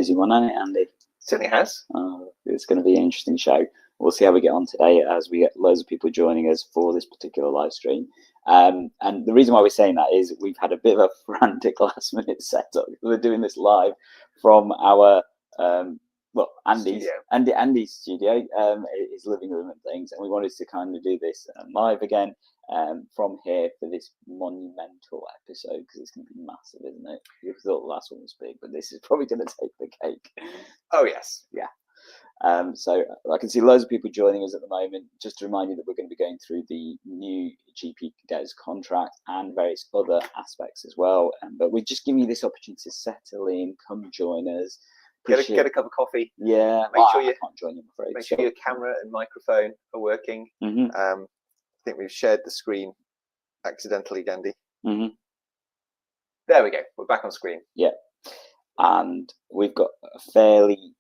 busy one, hasn't it, Andy? Certainly has. It's going to be an interesting show. We'll see how we get on today as we get loads of people joining us for this particular live stream. And the reason why we're saying that is we've had a bit of a frantic last minute setup. We're doing this live from our Andy's studio, his living room and things, and we wanted to kind of do this live again from here for this monumental episode, because it's going to be massive, isn't it? You thought the last one was big, but this is probably going to take the cake. Oh yes, yeah. So I can see loads of people joining us at the moment. Just to remind you that we're going to be going through the new GP DES contract and various other aspects as well. But we're just giving you this opportunity to settle in, come join us. Get a cup of coffee. Yeah. Make sure I can't join you, I'm afraid. Make sure your camera and microphone are working. Mm-hmm. I think we've shared the screen accidentally, Gandhi. Mm-hmm. There we go. We're back on screen. Yeah. And we've got a fairly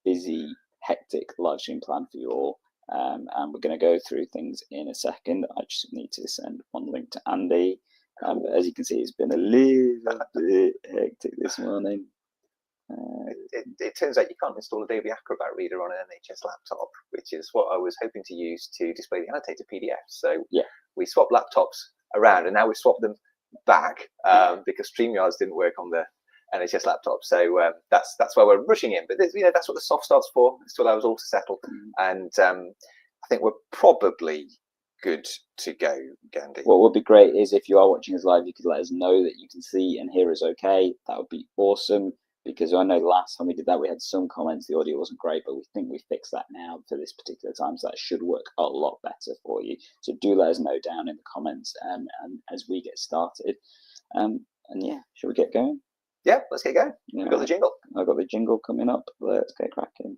busy, hectic live stream plan for you all. And we're going to go through things in a second. I just need to send one link to Andy. But as you can see, it's been a little bit hectic this morning. It turns out you can't install Adobe Acrobat Reader on an NHS laptop, which is what I was hoping to use to display the annotated PDF. So yeah, we swapped laptops around, and now we swapped them back because StreamYards didn't work on the NHS laptop. So that's why we're rushing in. But that's what the soft start's for. It's to allow us all to settle. And I think we're probably good to go, Gandhi. What would be great is if you are watching us live, you could let us know that you can see and hear us okay. That would be awesome. Because I know last time we did that, we had some comments, the audio wasn't great, but we think we fixed that now for this particular time, so that should work a lot better for you. So do let us know down in the comments and as we get started. And yeah, shall we get going? Yeah, let's get going. Yeah, We've got the jingle. I've got the jingle coming up. Let's get cracking.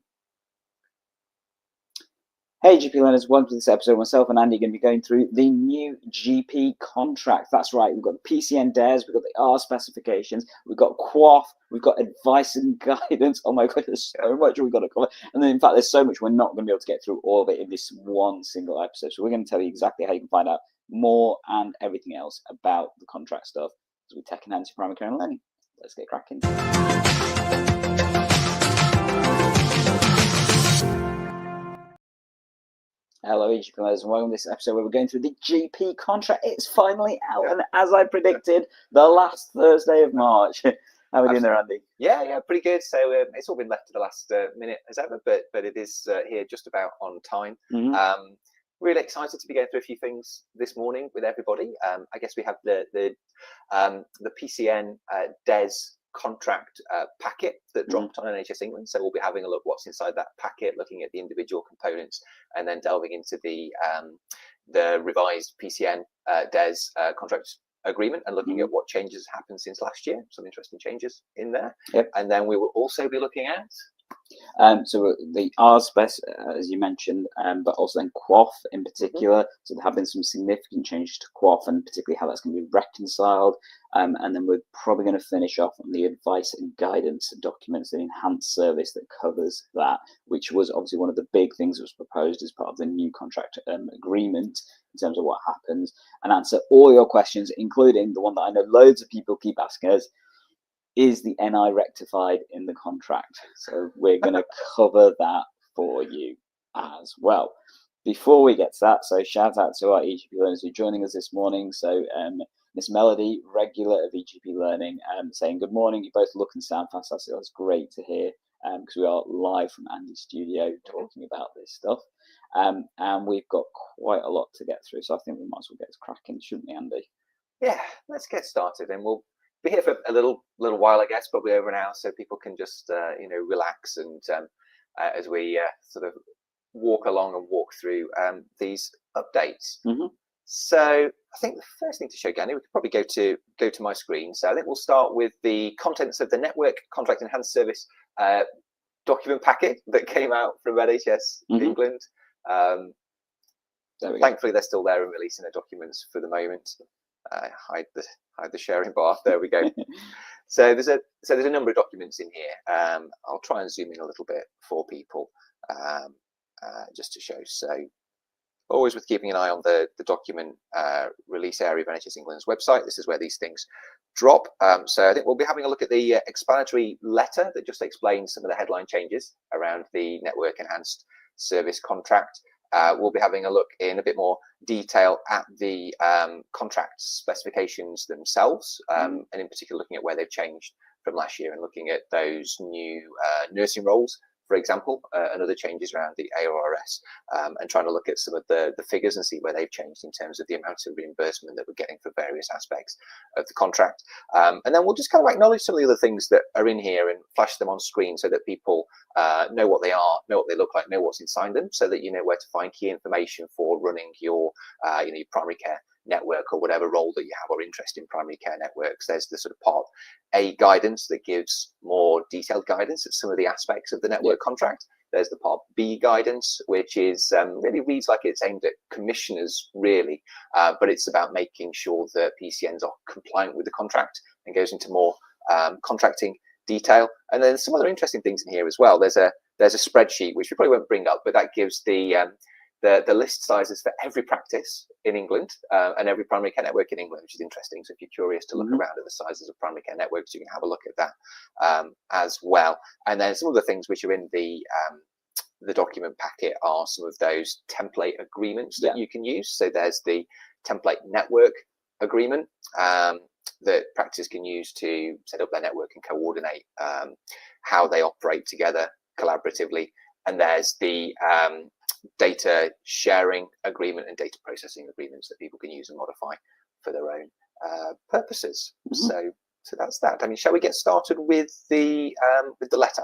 Hey GP learners, welcome to this episode. Myself and Andy are going to be going through the new GP contract. That's right, we've got the PCN DES, we've got the ARRS specifications, we've got QOF, we've got advice and guidance. Oh my god, there's so much we've got to cover. And then in fact, there's so much we're not going to be able to get through all of it in this one single episode. So we're going to tell you exactly how you can find out more and everything else about the contract stuff as we tech enhance your primary care and learning. Let's get cracking. Hello, eGPlearners, and welcome to this episode where we're going through the GP contract. It's finally out, and as I predicted, the last Thursday of March. How are we doing there, Andy? Yeah, pretty good. So it's all been left to the last minute as ever, but it is here just about on time. Mm-hmm. Really excited to be going through a few things this morning with everybody. I guess we have the PCN DES contract packet that dropped on NHS England, so we'll be having a look what's inside that packet, looking at the individual components, and then delving into the revised PCN DES contract agreement and looking at what changes happened since last year. Some interesting changes in there. Yep. And then we will also be looking at so the ARRS spec, as you mentioned, but also then QOF in particular. So there have been some significant changes to QOF, and particularly how that's going to be reconciled. And then we're probably going to finish off on the advice and guidance documents, the enhanced service that covers that, which was obviously one of the big things that was proposed as part of the new contract agreement in terms of what happens, and answer all your questions, including the one that I know loads of people keep asking us. Is the NI rectified in the contract? So we're going to cover that for you as well. Before we get to that, so shout out to our eGP learners who are joining us this morning. So Miss Melody, regular of eGP Learning, saying good morning. You both look and sound fantastic. That's great to hear because we are live from Andy's studio talking about this stuff. And we've got quite a lot to get through. So I think we might as well get cracking, shouldn't we, Andy? Yeah, let's get started, and we'll be here for a little while, I guess, probably over an hour, so people can just relax and as we sort of walk along and walk through these updates. Mm-hmm. So I think the first thing to show, Gandhi, we could probably go to my screen. So I think we'll start with the contents of the Network Contract Enhanced Service document packet that came out from NHS England. Thankfully, they're still there and releasing their documents for the moment. Hide the sharing bar. There we go. So there's a number of documents in here. I'll try and zoom in a little bit for people just to show. So always with keeping an eye on the document release area of NHS England's website. This is where these things drop. So I think we'll be having a look at the explanatory letter that just explains some of the headline changes around the network enhanced service contract. We'll be having a look in a bit more detail at the contract specifications themselves, and in particular looking at where they've changed from last year and looking at those new nursing roles, for example, and other changes around the ARRS, and trying to look at some of the figures and see where they've changed in terms of the amount of reimbursement that we're getting for various aspects of the contract. And then we'll just kind of acknowledge some of the other things that are in here and flash them on screen so that people know what they are, know what they look like, know what's inside them, so that you know where to find key information for running your, your primary care network or whatever role that you have or interest in primary care networks. There's the sort of part A guidance that gives more detailed guidance at some of the aspects of the network contract. There's the part B guidance, which is really reads like it's aimed at commissioners, really, but it's about making sure that PCNs are compliant with the contract and goes into more contracting detail. And then some other interesting things in here as well. There's a spreadsheet which we probably won't bring up, but that gives the list sizes for every practice in England and every primary care network in England, which is interesting. So if you're curious to look around at the sizes of primary care networks, you can have a look at that as well. And then some of the things which are in the document packet are some of those template agreements that you can use. So there's the template network agreement that practice can use to set up their network and coordinate how they operate together collaboratively. And there's the data sharing agreement and data processing agreements that people can use and modify for their own purposes. So that's that. I mean, shall we get started with the letter?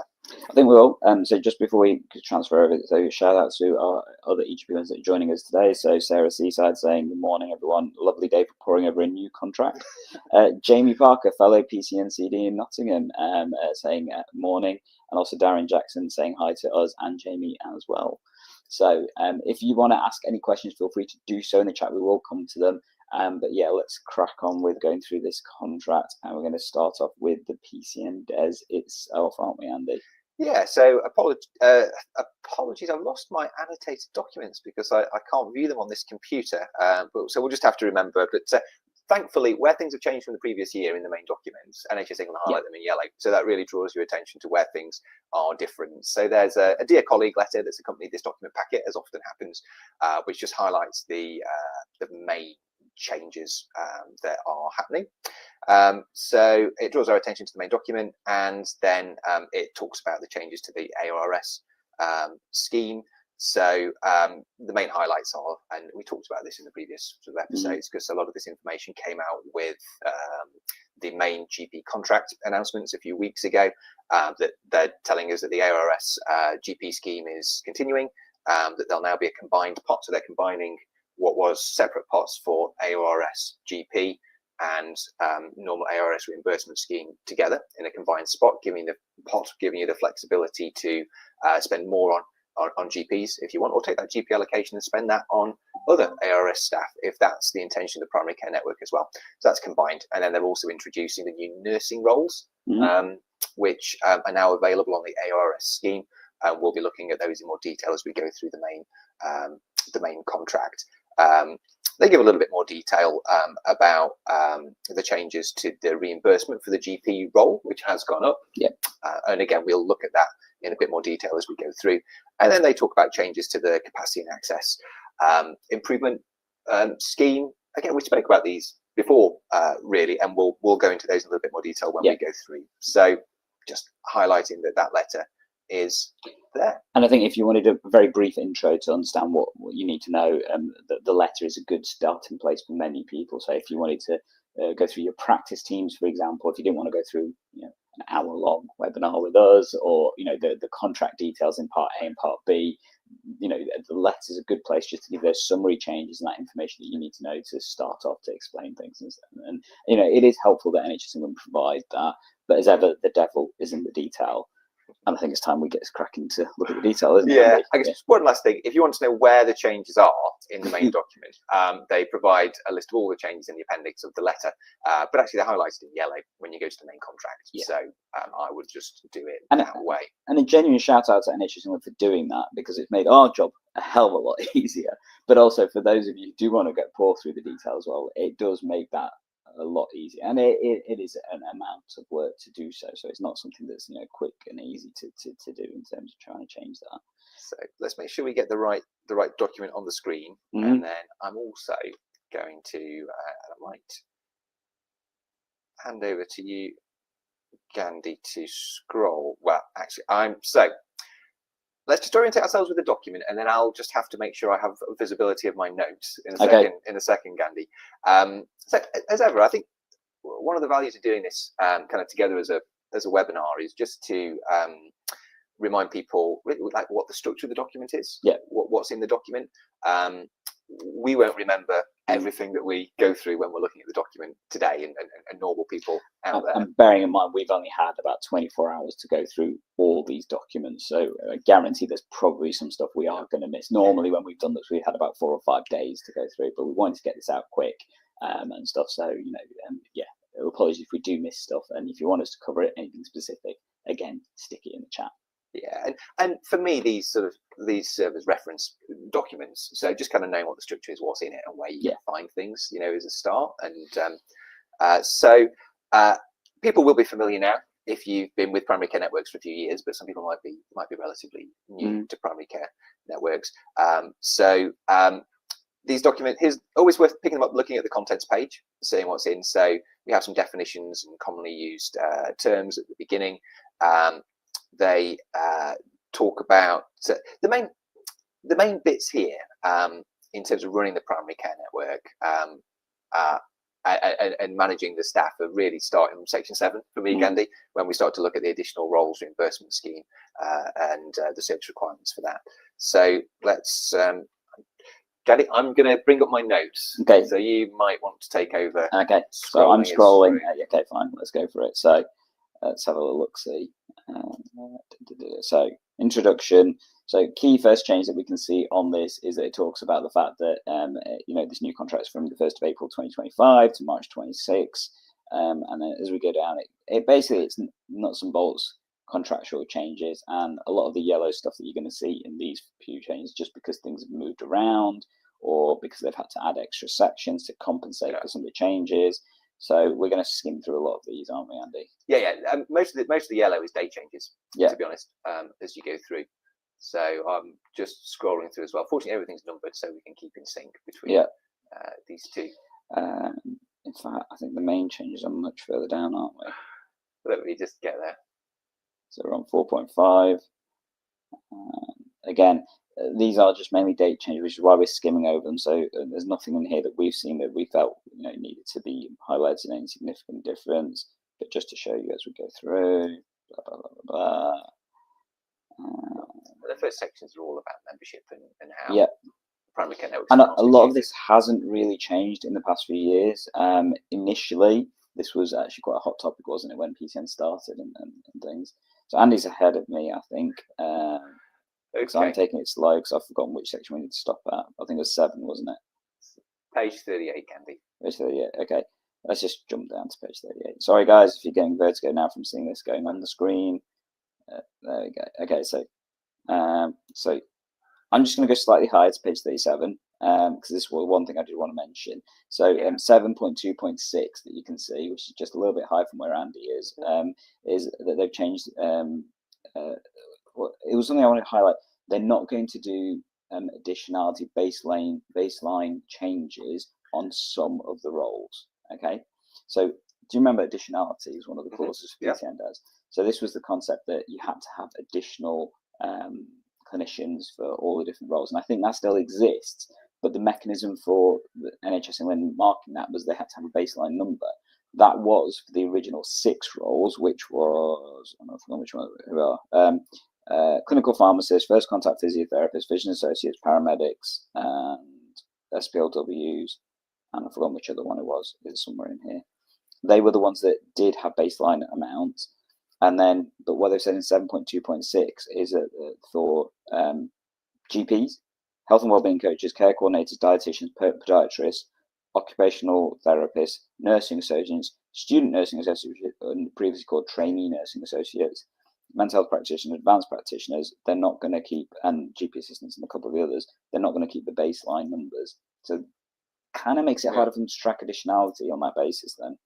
I think we will. So just before we transfer over, so shout out to our other eGPlearners that are joining us today. So Sarah Seaside saying, good morning, everyone. Lovely day for pouring over a new contract. Jamie Parker, fellow PCN CD in Nottingham, saying morning. And also Darren Jackson saying hi to us and Jamie as well. So if you want to ask any questions, feel free to do so in the chat. We will come to them. But yeah, let's crack on with going through this contract. And we're going to start off with the PCN DES itself, aren't we, Andy? Yeah, so apologies, I've lost my annotated documents because I can't view them on this computer. So we'll just have to remember. But thankfully, where things have changed from the previous year in the main documents, NHS England highlight them in yellow. So that really draws your attention to where things are different. So there's a dear colleague letter that's accompanied this document packet, as often happens, which just highlights the main changes that are happening. So it draws our attention to the main document, and then it talks about the changes to the ARRS scheme. So the main highlights are, and we talked about this in the previous sort of episodes, because a lot of this information came out with the main GP contract announcements a few weeks ago, that they're telling us that the ARRS GP scheme is continuing, that there'll now be a combined pot. So they're combining what was separate pots for ARRS GP and normal ARRS reimbursement scheme together in a combined spot, giving you the flexibility to spend more on GPs if you want, or take that GP allocation and spend that on other ARRS staff if that's the intention of the primary care network as well. So that's combined. And then they're also introducing the new nursing roles, which are now available on the ARRS scheme. And we'll be looking at those in more detail as we go through the main contract. They give a little bit more detail about the changes to the reimbursement for the GP role, which has gone up. And again, we'll look at that in a bit more detail as we go through. And then they talk about changes to the capacity and access improvement scheme. Again, we spoke about these before, really, and we'll go into those in a little bit more detail when we go through. So just highlighting that letter is there. And I think if you wanted a very brief intro to understand what you need to know, the letter is a good starting place for many people. So if you wanted to go through your practice teams, for example, if you didn't want to go through an hour-long webinar with us, or the contract details in part A and part B, the letter is a good place just to give those summary changes and that information that you need to know to start off to explain things. And it is helpful that NHS England provide that, but as ever, the devil is in the detail. And I think it's time we get cracking to look at the detail, isn't it? Yeah, I guess one last thing. If you want to know where the changes are in the main document, they provide a list of all the changes in the appendix of the letter, but actually they're highlighted in yellow when you go to the main contract. So I would just do it that way. And a genuine shout out to NHS England for doing that, because it's made our job a hell of a lot easier. But also for those of you who do want to pour through the details, well, it does make that a lot easier, and it is an amount of work to do so. So it's not something that's quick and easy to do in terms of trying to change that. So let's make sure we get the right document on the screen, and then I'm also going to I might hand over to you, Gandhi, to scroll. Well, actually, let's just orientate ourselves with the document, and then I'll just have to make sure I have visibility of my notes in a second. In a second, Gandhi. So as ever, I think one of the values of doing this kind of together as a webinar is just to remind people like what the structure of the document is. Yeah. What's in the document. We won't remember everything that we go through when we're looking at the document today, and normal people out there. And bearing in mind, we've only had about 24 hours to go through all these documents, so I guarantee there's probably some stuff we are going to miss. Normally, when we've done this, we've had about 4 or 5 days to go through, but we wanted to get this out quick and stuff. So, yeah, apologies if we do miss stuff, and if you want us to cover it, anything specific, again, stick it in the chat. Yeah, and for me, these serve as reference documents. So just kind of knowing what the structure is, what's in it, and where you can find things, is a start. And so people will be familiar now if you've been with primary care networks for a few years, but some people might be relatively new to primary care networks. So these documents, here's always worth picking them up, looking at the contents page, seeing what's in. So we have some definitions and commonly used terms at the beginning. They talk about the main bits here in terms of running the primary care network and managing the staff are really starting from section 7 for me, Gandhi, when we start to look at the additional roles reimbursement scheme and the service requirements for that. So let's, Gandhi, I'm going to bring up my notes. Okay. So you might want to take over. Okay. So I'm scrolling. Okay, fine. Let's go for it. So let's have a look. See. So introduction. So key first change that we can see on this is that it talks about the fact that this new contract is from the 1st of April 2025 to March 26, and then as we go down, it basically it's nuts and bolts contractual changes, and a lot of the yellow stuff that you're going to see in these few changes just because things have moved around or because they've had to add extra sections to compensate for some of the changes. So we're going to skim through a lot of these, aren't we, Andy? Yeah. Most of the yellow is date changes, to be honest, as you go through. So I'm just scrolling through as well. Fortunately, everything's numbered, so we can keep in sync between these two. In fact, I think the main changes are much further down, aren't we? Let me just get there. So we're on 4.5. Again, these are just mainly date changes, which is why we're skimming over them. So there's nothing in here that we've seen that we felt needed to be highlighted any significant difference. But just to show you as we go through, blah blah blah blah. The first sections are all about membership and how primary care networks. And a lot of this hasn't really changed in the past few years. Initially, this was actually quite a hot topic, wasn't it, when PCN started and things. So Andy's ahead of me, I think. So I'm taking it slow because I've forgotten which section we need to stop at. I think it was 7, wasn't it? Page 38, Gandhi. Page 38, okay. Let's just jump down to page 38. Sorry, guys, if you're getting vertigo now from seeing this going on the screen. There we go. Okay, so I'm just going to go slightly higher to page 37 because this was one thing I did want to mention. So 7.2.6 that you can see, which is just a little bit higher from where Andy is that they've changed. It was something I wanted to highlight. They're not going to do additionality baseline changes on some of the roles. Okay, so do you remember additionality is one of the clauses PCN does? So this was the concept that you had to have additional clinicians for all the different roles, and I think that still exists. But the mechanism for the NHS England marking that was they had to have a baseline number. That was for the original 6 roles, which was I don't know which one who are. Clinical pharmacists, first contact physiotherapists, physician associates, paramedics, and SPLWs, and I've forgotten which other one it was. It's somewhere in here. They were the ones that did have baseline amounts, and then, but what they've said in 7.2.6 is that for GPs, health and wellbeing coaches, care coordinators, dietitians, podiatrists, occupational therapists, nursing associates, student nursing associates, previously called trainee nursing associates, mental health practitioners, advanced practitioners, they're not going to keep, and GP assistants and a couple of the others, they're not going to keep the baseline numbers. So kind of makes it harder for them to track additionality on that basis then.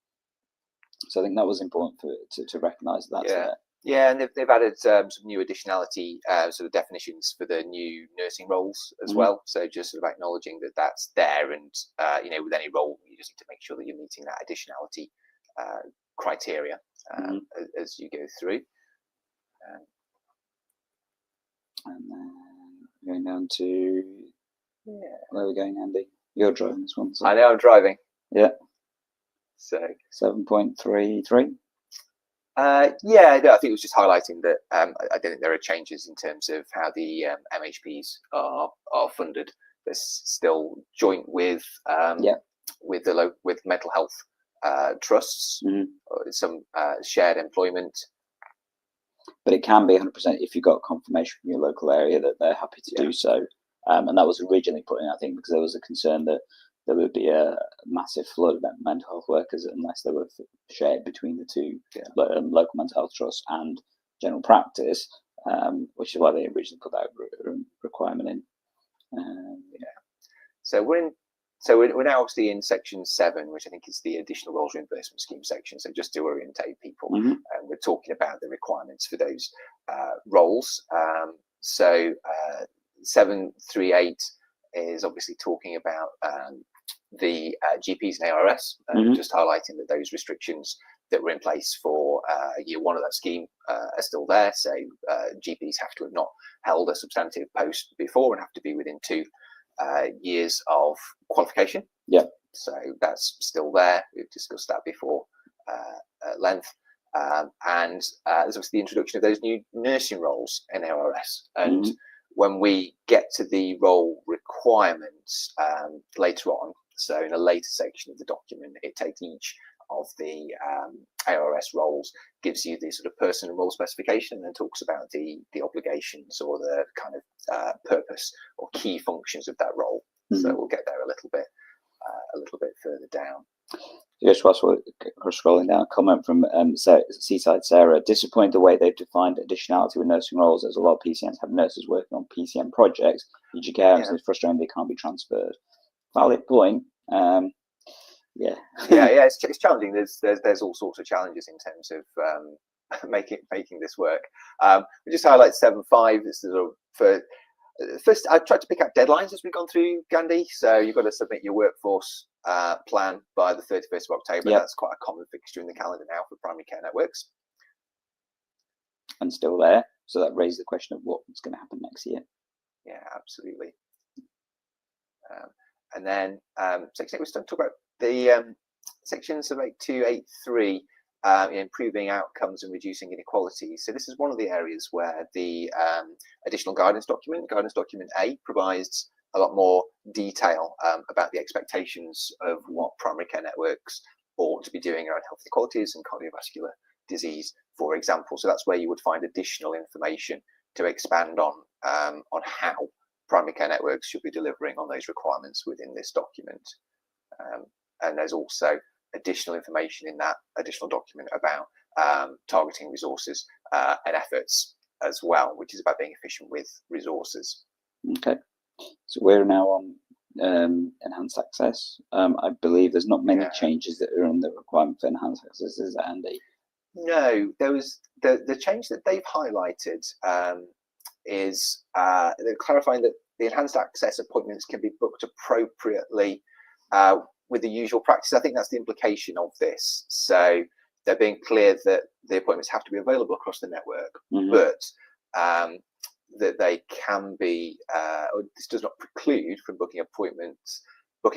So I think that was important to recognise that. Yeah, and they've added some new additionality sort of definitions for the new nursing roles as well. So just sort of acknowledging that that's there, and with any role, you just need to make sure that you're meeting that additionality criteria as you go through. And then going down to where are we going, Andy? You're driving this one. So. I know I'm driving. Yeah. So 7.33. No, I think it was just highlighting that I don't think there are changes in terms of how the MHPs are funded. There's still joint with with mental health trusts, some shared employment. But it can be 100% if you got confirmation from your local area that they're happy to do so. And that was originally put in, I think, because there was a concern that there would be a massive flood of mental health workers unless they were shared between the two, local mental health trust and general practice, which is why they originally put that requirement in. So we're now obviously in section 7, which I think is the additional roles reimbursement scheme section. So just to orientate people, we're talking about the requirements for those roles. So 738 is obviously talking about the GPs and ARRS, just highlighting that those restrictions that were in place for year 1 of that scheme are still there. So GPs have to have not held a substantive post before and have to be within 2 years of qualification. So that's still there. We've discussed that before at length. And there's obviously the introduction of those new nursing roles in ARRS. And when we get to the role requirements later on, so in a later section of the document, it takes each of the ARRS roles, gives you the sort of person and role specification, and then talks about the obligations or the kind of purpose or key functions of that role. So we'll get there a little bit further down. Just whilst we're scrolling down, a comment from Seaside Sarah: disappointed the way they've defined additionality with nursing roles, as a lot of PCNs have nurses working on PCN projects, e.g. care, and it's frustrating they can't be transferred. Valid point. It's challenging. There's all sorts of challenges in terms of making this work. We just highlight 7.5. This is for first. I tried to pick out deadlines as we've gone through, Gandhi. So you've got to submit your workforce plan by the 31st of October. That's quite a common fixture in the calendar now for primary care networks. And still there. So that raises the question of what's going to happen next year. Yeah, absolutely. And then section 8, we're starting to talk about the sections of 8283, improving outcomes and reducing inequalities. So this is one of the areas where the additional guidance document A, provides a lot more detail about the expectations of what primary care networks ought to be doing around health inequalities and cardiovascular disease, for example. So that's where you would find additional information to expand on how primary care networks should be delivering on those requirements within this document. And there's also additional information in that additional document about targeting resources and efforts as well, which is about being efficient with resources. Okay, so we're now on enhanced access. I believe there's not many changes that are on the requirement for enhanced access, is that, Andy? No, there was the change that they've highlighted is they're clarifying that the enhanced access appointments can be booked appropriately with the usual practice. I think that's the implication of this. So they're being clear that the appointments have to be available across the network, but that they can be, this does not preclude from booking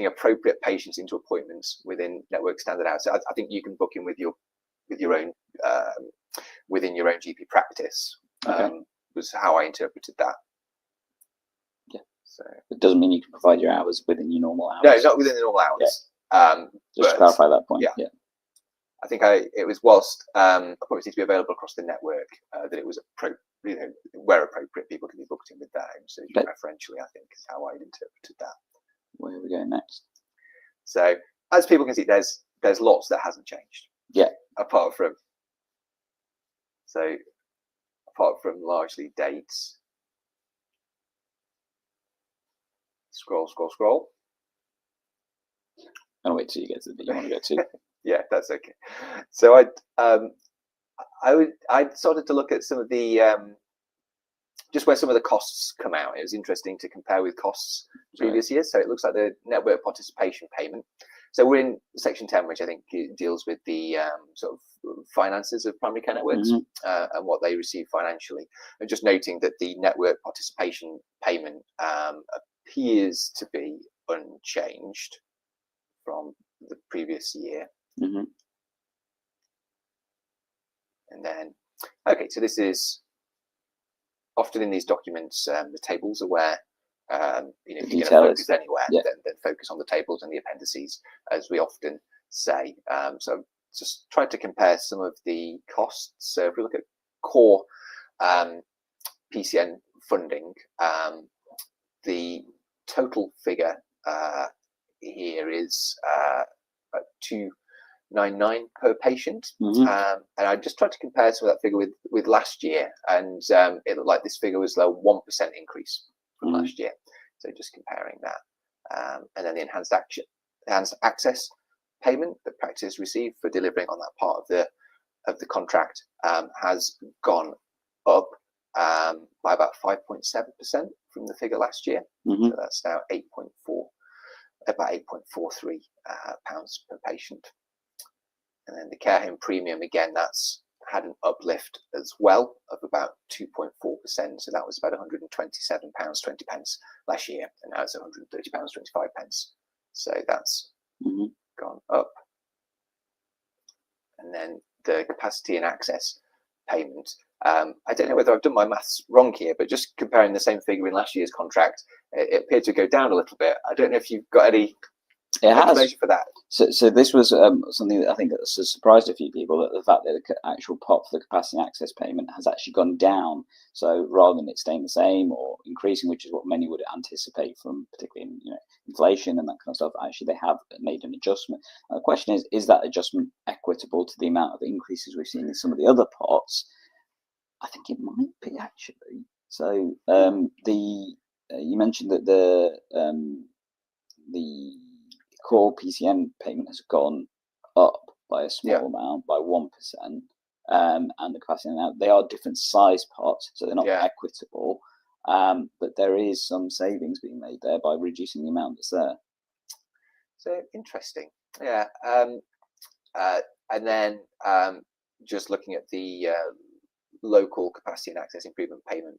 appropriate patients into appointments within network standard hours. So I think you can book in with your own within your own GP practice. Was how I interpreted that. Yeah. So it doesn't mean you can provide your hours within your normal hours. No, not within the normal hours. Just to clarify that point. Yeah. I think it was whilst appointments need to be available across the network, that it was where appropriate, people can be booked in with their own surgery preferentially, I think is how I interpreted that. Where are we going next? So as people can see, there's lots that hasn't changed. Yeah. Apart from largely dates. Scroll. I'll wait till you get to the bit you want to go to. Yeah, that's okay. So I started to look at some of the just where some of the costs come out. It was interesting to compare with costs previous years. So it looks like the network participation payment. So we're in section 10, which I think deals with the sort of finances of primary care networks and what they receive financially. And just noting that the network participation payment appears to be unchanged from the previous year. And then, okay, so this is often in these documents, the tables are where you know, if you're going to focus anywhere, then focus on the tables and the appendices, as we often say. So just try to compare some of the costs. So if we look at core PCN funding, the total figure here is 299 per patient, and I just tried to compare some of that figure with last year, and it looked like this figure was a 1% increase from last year. So just comparing that, and then the enhanced access payment that practice received for delivering on that part of the contract has gone up by about 5.7% from the figure last year. So that's now about 8.43 pounds per patient. And then the care home premium, again, that's had an uplift as well of about 2.4%. So that was about £127.20 last year, and now it's £130.25. So that's gone up. And then the capacity and access payment. I don't know whether I've done my maths wrong here, but just comparing the same figure in last year's contract, it appeared to go down a little bit. I don't know if you've got any explanation for that. So this was something that I think has surprised a few people, that the fact that the actual pot for the capacity and access payment has actually gone down. So rather than it staying the same or increasing, which is what many would anticipate from particularly inflation and that kind of stuff, actually they have made an adjustment. And the question is that adjustment equitable to the amount of increases we've seen in some of the other pots? I think it might be, actually. So you mentioned that the core PCN payment has gone up by a small amount, by 1%, and the capacity now, they are different size pots, so they're not equitable, but there is some savings being made there by reducing the amount that's there. So interesting, and then just looking at the local capacity and access improvement payment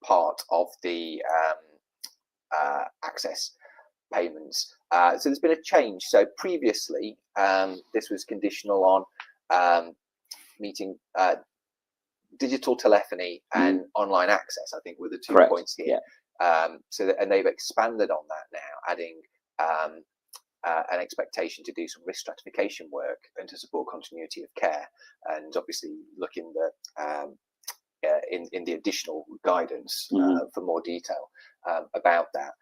part of the access payments. So there's been a change. So previously, this was conditional on meeting digital telephony and online access, I think, were the 2 points here. And they've expanded on that now, adding an expectation to do some risk stratification work and to support continuity of care, and obviously looking in the additional guidance for more detail about that.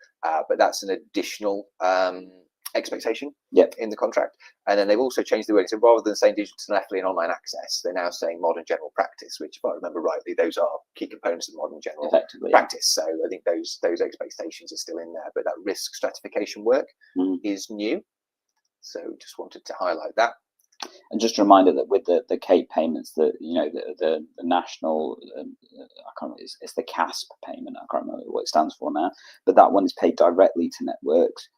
But that's an additional expectation in the contract. And then they've also changed the wording. So rather than saying digital telephony and online access, they're now saying modern general practice, which, if I remember rightly, those are key components of modern general practice. So I think those expectations are still in there, but that risk stratification work is new. So just wanted to highlight that. And just a reminder that with the CAPE payments, that the national, I can't remember, it's the CASP payment. I can't remember what it stands for now, but that one is paid directly to networks.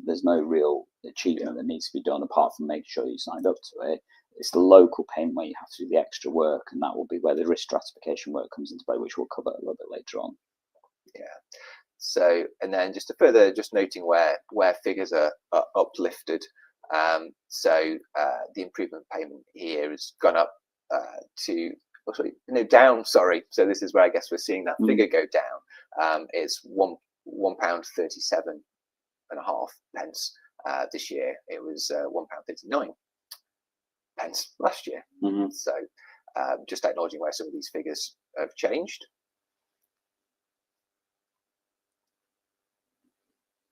There's no real achievement that needs to be done apart from making sure you signed up to it. It's the local payment where you have to do the extra work, and that will be where the risk stratification work comes into play, which we'll cover a little bit later on. So, and then just noting where figures are uplifted. So the improvement payment here has gone up down. Sorry. So this is where I guess we're seeing that figure go down. It's £1.37.5 this year. It was £1.39 last year. So just acknowledging where some of these figures have changed.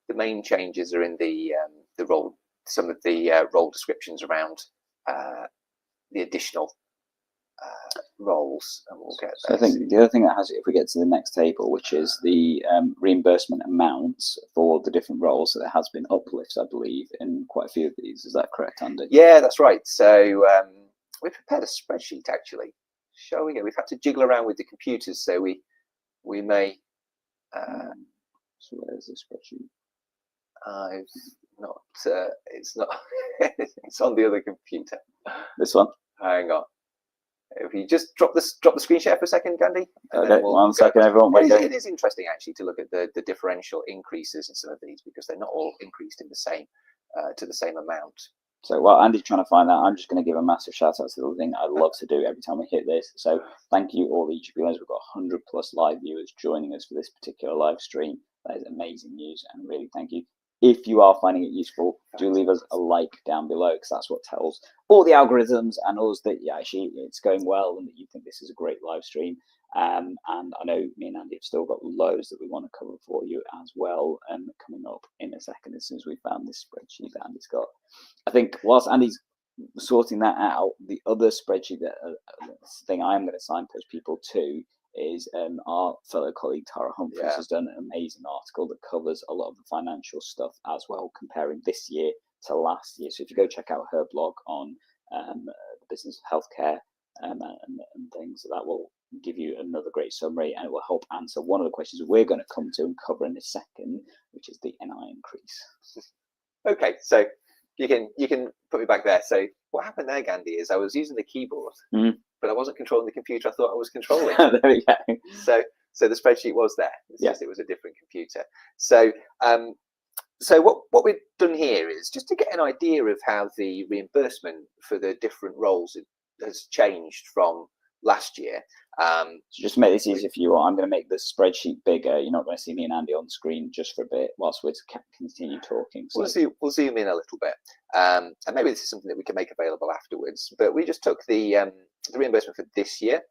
The main changes are in the role. Some of the role descriptions around the additional roles, and we'll get So there. I think the other thing that has it, if we get to the next table, which is the reimbursement amounts for the different roles, so there has been uplifts, I believe, in quite a few of these. Is that correct, Andy? Yeah, that's right. So we prepared a spreadsheet, actually. Shall we go? We've had to jiggle around with the computers, so we may. So where's the spreadsheet? I've not. It's not. It's on the other computer. This one. Hang on. If you just drop the screen share for a second, Gandhi. Okay, 1 second, everyone. It is interesting actually to look at the differential increases in some of these, because they're not all increased in the same to the same amount. So while Andy's trying to find that, I'm just going to give a massive shout out to the thing I love to do every time we hit this. So thank you all the YouTube viewers. We've got 100 plus live viewers joining us for this particular live stream. That is amazing news, and really thank you. If you are finding it useful, do leave us a like down below, because that's what tells all the algorithms and us that actually it's going well and that you think this is a great live stream. And I know me and Andy have still got loads that we want to cover for you as well, coming up in a second as soon as we found this spreadsheet that Andy's got. I think whilst Andy's sorting that out, the other spreadsheet thing I'm going to signpost people to is our fellow colleague Tara Humphries has done an amazing article that covers a lot of the financial stuff as well, comparing this year to last year. So if you go check out her blog on the business of healthcare and things, that will give you another great summary, and it will help answer one of the questions we're going to come to and cover in a second, which is the NI increase. Okay, so you can put me back there. So what happened there, Gandhi, is I was using the keyboard, but I wasn't controlling the computer I thought I was controlling. There we go. So the spreadsheet was there. It's just it was a different computer. So so what we've done here is just to get an idea of how the reimbursement for the different roles has changed from last year. So just to make this easier for you, I'm going to make this spreadsheet bigger. You're not going to see me and Andy on the screen just for a bit whilst we continue talking. So we'll zoom in a little bit, and maybe this is something that we can make available afterwards. But we just took the reimbursement for this year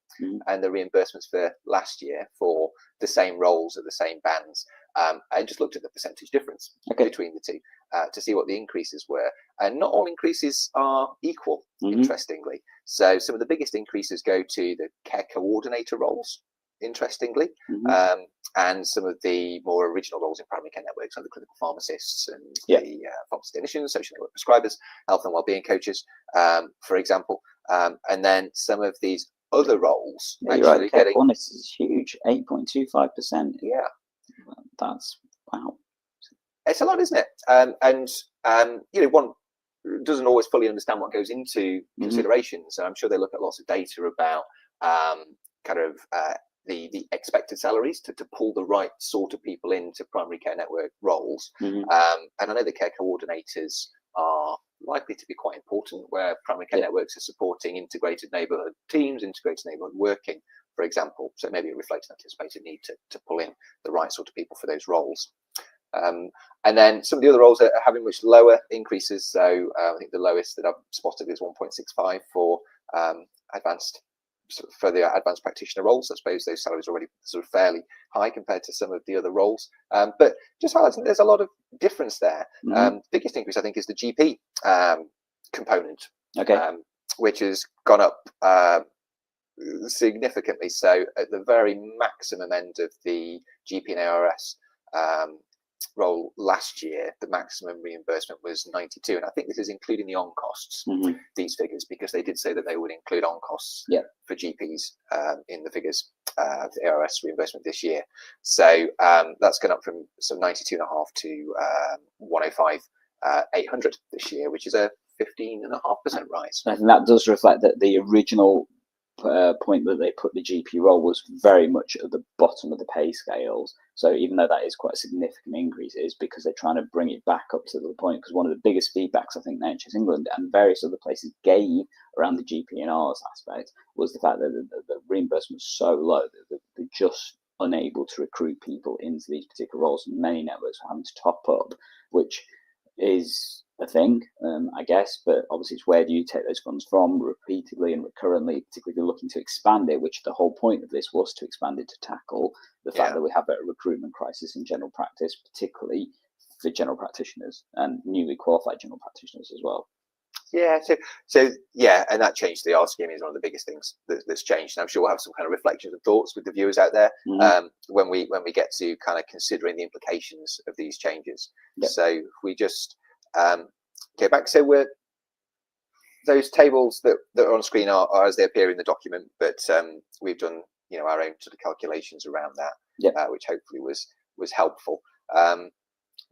and the reimbursements for last year for the same roles at the same bands, and just looked at the percentage difference between the two to see what the increases were. And not all increases are equal, interestingly. So some of the biggest increases go to the care coordinator roles, interestingly, and some of the more original roles in primary care networks, like the clinical pharmacists and the pharmacy technicians, social network prescribers, health and wellbeing coaches, for example. And then some of these other roles actually getting... This is huge, 8.25%. Yeah. That's, wow. It's a lot, isn't it? And one doesn't always fully understand what goes into considerations. I'm sure they look at lots of data about the expected salaries to pull the right sort of people into primary care network roles. And I know the care coordinators are likely to be quite important, where primary care networks are supporting integrated neighbourhood teams, integrated neighbourhood working, for example. So maybe it reflects an anticipated need to pull in the right sort of people for those roles. And then some of the other roles are having much lower increases. So I think the lowest that I've spotted is 1.65 for the advanced practitioner roles. I suppose those salaries are already sort of fairly high compared to some of the other roles. But just highlighting, there's a lot of difference there. Biggest increase, I think, is the GP component, which has gone up significantly. So at the very maximum end of the GP and ARRS role last year, the maximum reimbursement was 92, and I think this is including the on costs, these figures, because they did say that they would include on costs for GPs in the figures of the ARRS reimbursement this year. So that's gone up from some 92.5 to 105 800 this year, which is a 15.5% rise. I think that does reflect that the original point that they put the GP role was very much at the bottom of the pay scales. So even though that is quite a significant increase, it is because they're trying to bring it back up to the point, because one of the biggest feedbacks I think NHS England and various other places gave around the GP and ARRS aspect was the fact that the reimbursement was so low that they're just unable to recruit people into these particular roles, and many networks are having to top up, which is a thing, I guess, but obviously it's where do you take those funds from repeatedly and recurrently, particularly if you're looking to expand it, which the whole point of this was to expand it to tackle the fact that we have a recruitment crisis in general practice, particularly for general practitioners and newly qualified general practitioners as well. Yeah, so yeah, and that change to the ARRS scheme is one of the biggest things that's changed. And I'm sure we'll have some kind of reflections and thoughts with the viewers out there when we get to kind of considering the implications of these changes. Yep. So if we just go back, so those tables that are on screen are as they appear in the document, but we've done our own sort of calculations around that, yep. Which hopefully was helpful.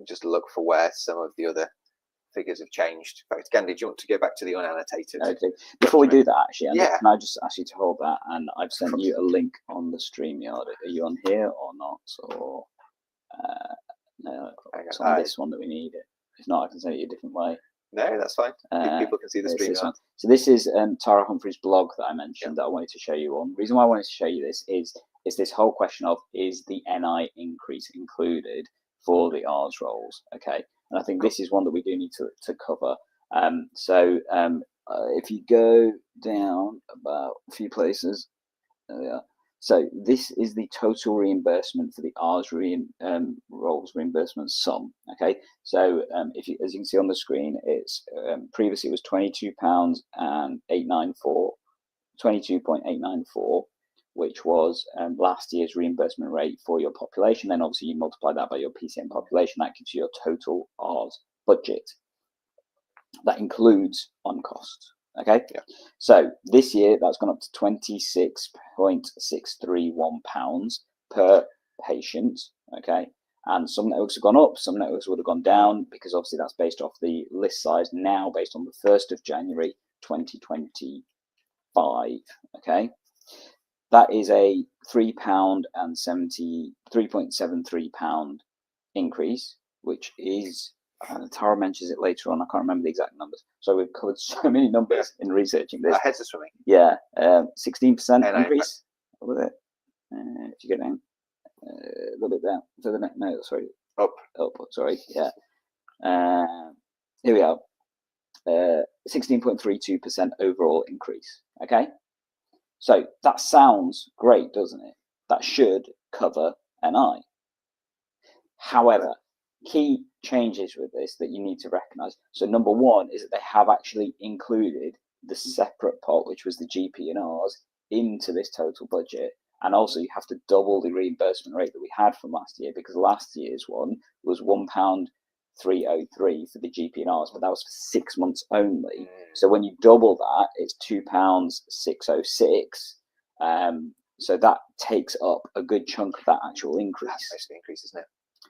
Just look for where some of the other figures have changed. In fact, Gandhi, do you want to go back to the unannotated? Okay. Before we do that, actually, Andy, can I just ask you to hold that? And I've sent you a link on the StreamYard. Are you on here or not? Or no, it's on this one that we need it. If not, I can send it you a different way. No, that's fine. People can see the StreamYard. So this is Tara Humphrey's blog that I mentioned that I wanted to show you on. The reason why I wanted to show you this is this whole question of, is the NI increase included for the ARRS roles? Okay. And I think this is one that we do need to cover. If you go down about a few places, there we are. So this is the total reimbursement for the ARRS roles reimbursement sum. Okay, so as you can see on the screen, it's previously it was £22.894, 22.894, which was last year's reimbursement rate for your population. Then obviously you multiply that by your PCN population, that gives you your total ARRS budget. That includes on costs. Okay, yeah. So this year that's gone up to £26.631 per patient. Okay, and some networks have gone up, some networks would have gone down, because obviously that's based off the list size now based on the 1st of January 2025. Okay, that is a £3.73 increase, which is, Tara mentions it later on, I can't remember the exact numbers. So we've covered so many numbers in researching this. Our heads are swimming. Yeah, 16% increase. What was it? If you go down a little bit down, so the next, no, sorry, up, sorry, yeah. Here we are, 16.32% overall increase. Okay, so that sounds great, doesn't it? That should cover NI. However, key changes with this that you need to recognize. So number one is that they have actually included the separate pot, which was the GP and ARRS, into this total budget. And also you have to double the reimbursement rate that we had from last year, because last year's one was £1.303 for the GP and ARRS, but that was for 6 months only. So when you double that, it's £2.606. So that takes up a good chunk of that actual increase. That's most of the increase, isn't it?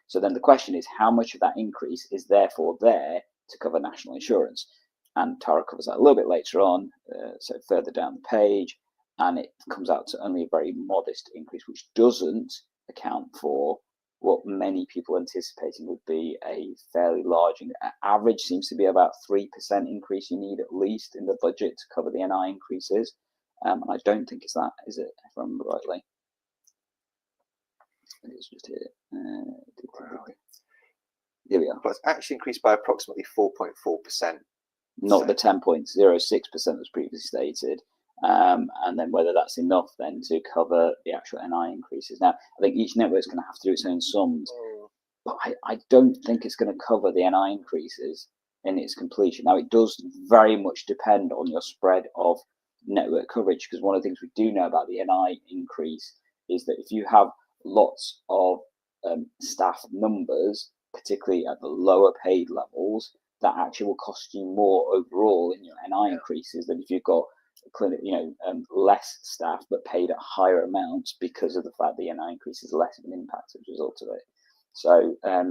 So then the question is, how much of that increase is therefore there to cover national insurance? And Tara covers that a little bit later on, so further down the page, and it comes out to only a very modest increase, which doesn't account for what many people anticipating would be a fairly large average. Seems to be about 3% increase you need at least in the budget to cover the NI increases, and I don't think it's that, is it, if I remember rightly? It's just here. Here we are. But it's actually increased by approximately 4.4%. Not the 10.06% was previously stated. And then whether that's enough then to cover the actual NI increases. Now, I think each network is going to have to do its own sums, but I don't think it's going to cover the NI increases in its completion. Now, it does very much depend on your spread of network coverage, because one of the things we do know about the NI increase is that if you have lots of staff numbers, particularly at the lower paid levels, that actually will cost you more overall in your NI increases than if you've got less staff but paid at higher amounts, because of the fact the NI increase is less of an impact as a result of it. So I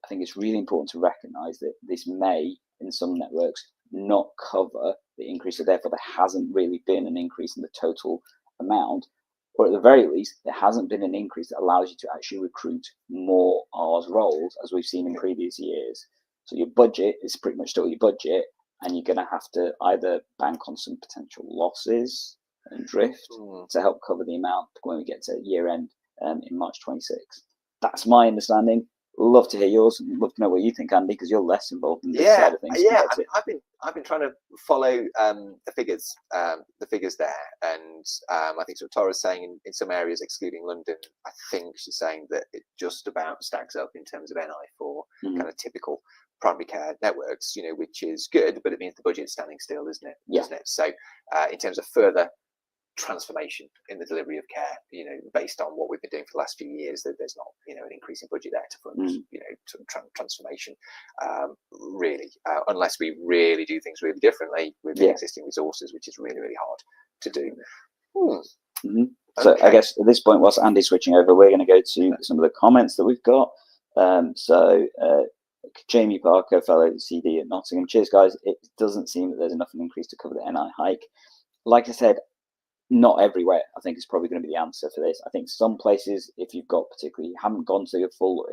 think it's really important to recognise that this may, in some networks, not cover the increase, so therefore there hasn't really been an increase in the total amount, or at the very least, there hasn't been an increase that allows you to actually recruit more ARRS roles, as we've seen in previous years. So your budget is pretty much still your budget, and you're going to have to either bank on some potential losses and drift to help cover the amount when we get to year end in March 26. That's my understanding. Love to hear yours. Love to know what you think, Andy, because you're less involved in this side of things. Yeah, I've been trying to follow the figures there, and I think what Tara's saying in some areas, excluding London, I think she's saying that it just about stacks up in terms of NI for kind of typical primary care networks, which is good, but it means the budget's standing still, isn't it? Yeah. Isn't it? So in terms of further transformation in the delivery of care, based on what we've been doing for the last few years, that there's not, an increasing budget there to fund, transformation, really, unless we really do things really differently with the existing resources, which is really, really hard to do. So Okay. I guess at this point, whilst Andy's switching over, we're going to go to some of the comments that we've got. Jamie Parker, fellow CD at Nottingham. Cheers, guys. It doesn't seem that there's enough of an increase to cover the NI hike. Like I said, not everywhere, I think, is probably going to be the answer for this. I think some places, if you've got particularly, you haven't gone to a full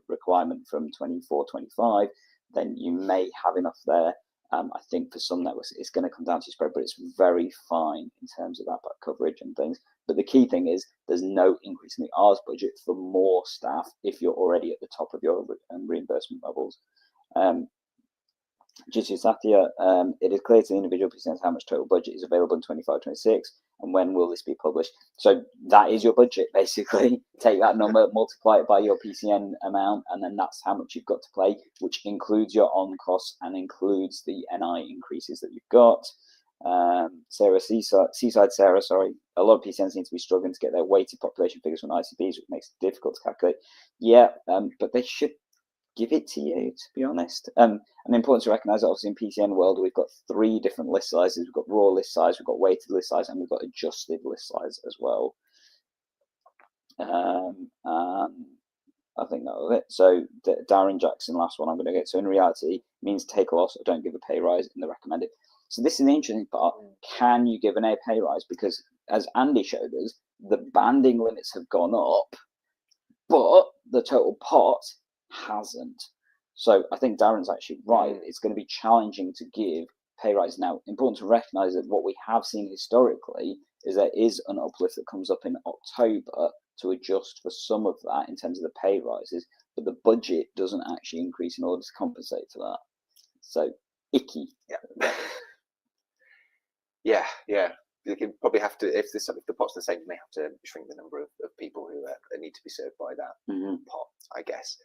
requirement from 24-25, then you may have enough there. I think for some networks, it's going to come down to spread, but it's very fine in terms of that coverage and things. But the key thing is there's no increase in the ARRS budget for more staff if you're already at the top of your reimbursement levels. Jitsu Satya, it is clear to the individual PCNs how much total budget is available in 25-26, and when will this be published? So that is your budget, basically. Take that number, multiply it by your PCN amount, and then that's how much you've got to play, which includes your on costs and includes the NI increases that you've got. Sarah, Seaside Sarah, sorry. A lot of PCNs seem to be struggling to get their weighted population figures from ICBs, which makes it difficult to calculate. Yeah, but they should give it to you, to be honest. And important to recognise that obviously in PCN world, we've got 3 different list sizes. We've got raw list size, we've got weighted list size, and we've got adjusted list size as well. I think that was it. So Darren Jackson, last one I'm going to get. So in reality, means take a loss or don't give a pay rise in the recommended. So this is the interesting part. Can you give an pay rise? Because as Andy showed us, the banding limits have gone up, but the total pot hasn't. So I think Darren's actually right. It's going to be challenging to give pay rise. Now, important to recognise that what we have seen historically is there is an uplift that comes up in October to adjust for some of that in terms of the pay rises, but the budget doesn't actually increase in order to compensate for that. So icky. Yeah. You can probably have to, if the pot's the same, you may have to shrink the number of people who need to be served by that pot, I guess.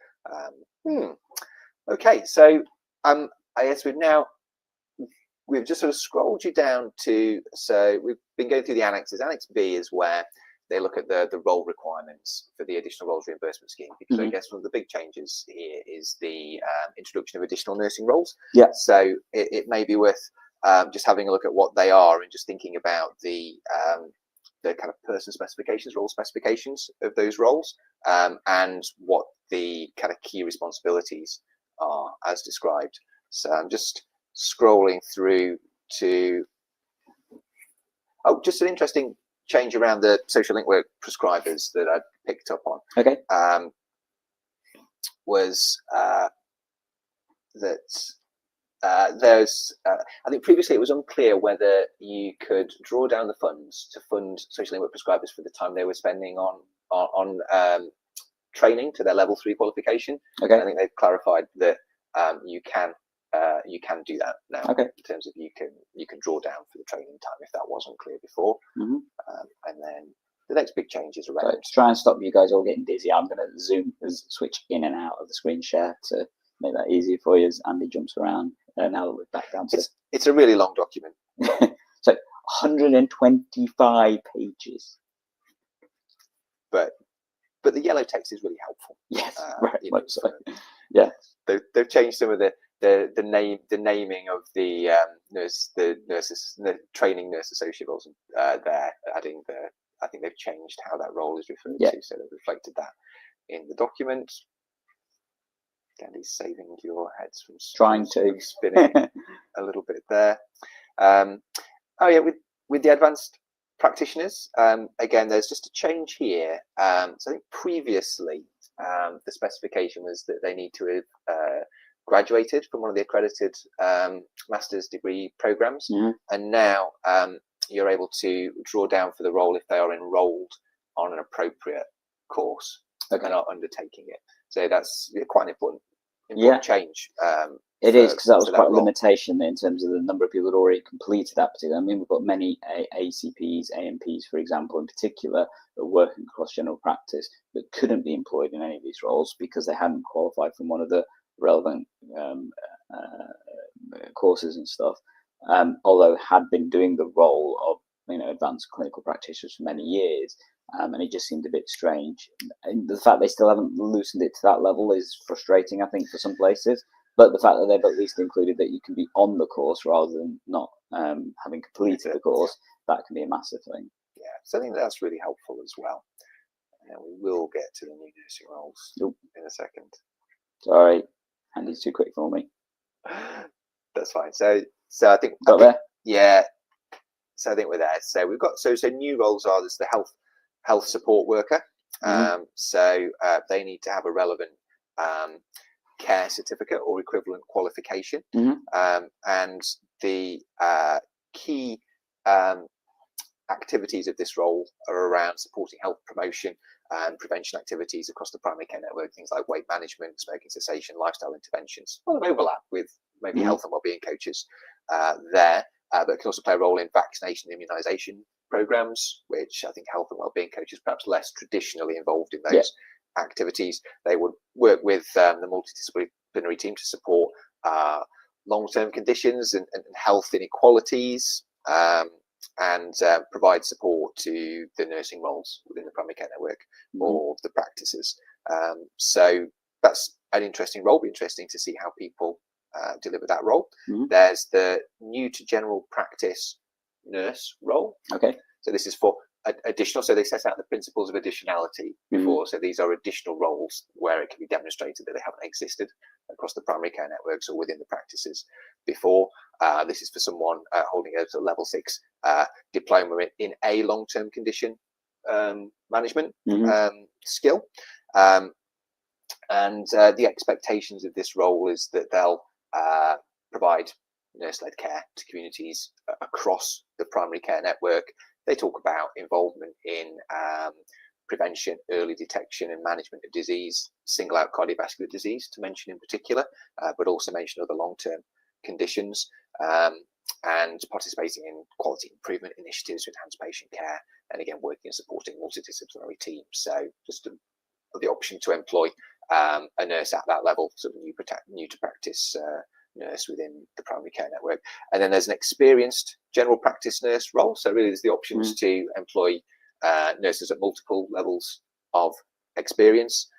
Okay, so I guess we've just sort of scrolled you down to, so we've been going through the annexes. Annex B is where they look at the role requirements for the additional roles reimbursement scheme, because I guess one of the big changes here is the introduction of additional nursing roles. Yeah. So it may be worth just having a look at what they are and just thinking about the kind of person specifications, role specifications of those roles, and what the kind of key responsibilities are as described. So I'm just scrolling through to, just an interesting change around the social link work prescribers that I picked up on. Okay. Was that there's, I think previously it was unclear whether you could draw down the funds to fund social link work prescribers for the time they were spending on training to their level 3 qualification. Okay. I think they've clarified that you can do that now. Okay. In terms of you can draw down for the training time if that wasn't clear before. And then the next big change is around. So to try and stop you guys all getting dizzy, I'm going to switch in and out of the screen share to make that easier for you as Andy jumps around. Now that we're back down to it's a really long document. So 125 pages. But the yellow text is really helpful. Yes, very much so. Yeah, they've changed some of the naming of the training nurse associate roles there, adding I think they've changed how that role is referred to, so they've reflected that in the document. Andy's saving your heads from trying to spinning a little bit there. With the advanced practitioners, again, there's just a change here. So I think previously the specification was that they need to have graduated from one of the accredited master's degree programs, and now you're able to draw down for the role if they are enrolled on an appropriate course and are undertaking it. So that's quite an important change. It is, because that was quite a limitation in terms of the number of people that already completed that particular. I mean, we've got many ACPs, AMPs, for example, in particular, that are working across general practice that couldn't be employed in any of these roles because they hadn't qualified from one of the relevant courses and stuff, although had been doing the role of advanced clinical practitioners for many years, and it just seemed a bit strange. And the fact they still haven't loosened it to that level is frustrating, I think, for some places. But the fact that they've at least included that you can be on the course rather than not having completed the course, that can be a massive thing. Yeah, so I think that's really helpful as well. And we will get to the new nursing roles in a second. Sorry, Andy's too quick for me. That's fine. So I think there. Yeah. So I think we're there. So we've got so new roles are there's the health support worker. So they need to have a relevant care certificate or equivalent qualification. And the key activities of this role are around supporting health promotion and prevention activities across the primary care network, things like weight management, smoking cessation, lifestyle interventions. Well, overlap with maybe health and wellbeing coaches there, but it can also play a role in vaccination and immunisation programs, which I think health and wellbeing coaches perhaps less traditionally involved in those activities. They would work with the multidisciplinary team to support long-term conditions and health inequalities, and provide support to the nursing roles within the primary care network or the practices. So that's an interesting role. Be interesting to see how people deliver that role. There's the new to general practice nurse role. Okay. So this is for additional. So they set out the principles of additionality before. So these are additional roles where it can be demonstrated that they haven't existed across the primary care networks or within the practices before. This is for someone holding a sort of level 6 diploma in a long-term condition management skill. And the expectations of this role is that they'll provide nurse-led care to communities across the primary care network. They talk about involvement in prevention, early detection and management of disease, single out cardiovascular disease to mention in particular, but also mention other long-term conditions, and participating in quality improvement initiatives to enhance patient care, and again working and supporting multidisciplinary teams. So just the option to employ a nurse at that level, sort of new to practice nurse within the primary care network. And then there's an experienced general practice nurse role. So really there's the options to employ nurses at multiple levels of experience.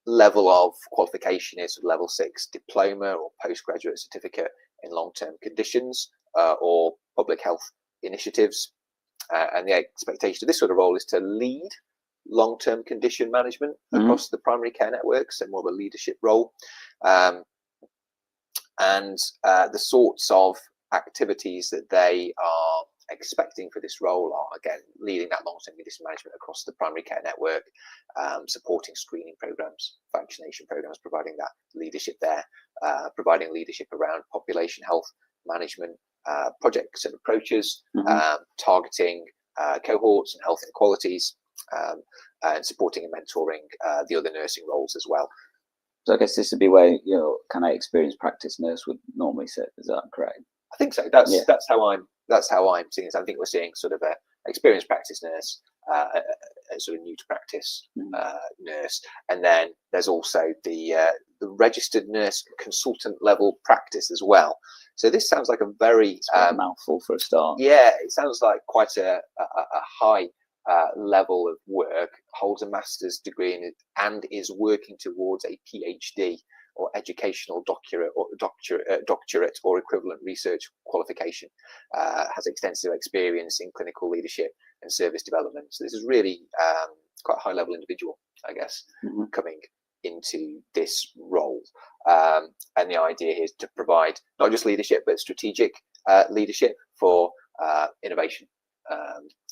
Level of qualification is level 6 diploma or postgraduate certificate in long-term conditions or public health initiatives. And the expectation of this sort of role is to lead long-term condition management across the primary care network, so more of a leadership role. And the sorts of activities that they are expecting for this role are, again, leading that long-term condition management across the primary care network, supporting screening programs, vaccination programs, providing that leadership there, providing leadership around population health management, projects and approaches, targeting cohorts and health inequalities, and supporting and mentoring the other nursing roles as well. So I guess this would be where kind of experienced practice nurse would normally sit. Is that correct? I think so. That's how I'm seeing it. I think we're seeing sort of a experienced practice nurse, a sort of new to practice nurse, and then there's also the registered nurse consultant level practice as well. So this sounds like a very mouthful for a start. Yeah, it sounds like quite a high level of work. Holds a master's degree in it and is working towards a PhD or educational doctorate or equivalent research qualification. Has extensive experience in clinical leadership and service development. So this is really quite a high level individual, I guess, coming into this role. And the idea is to provide not just leadership, but strategic leadership for innovation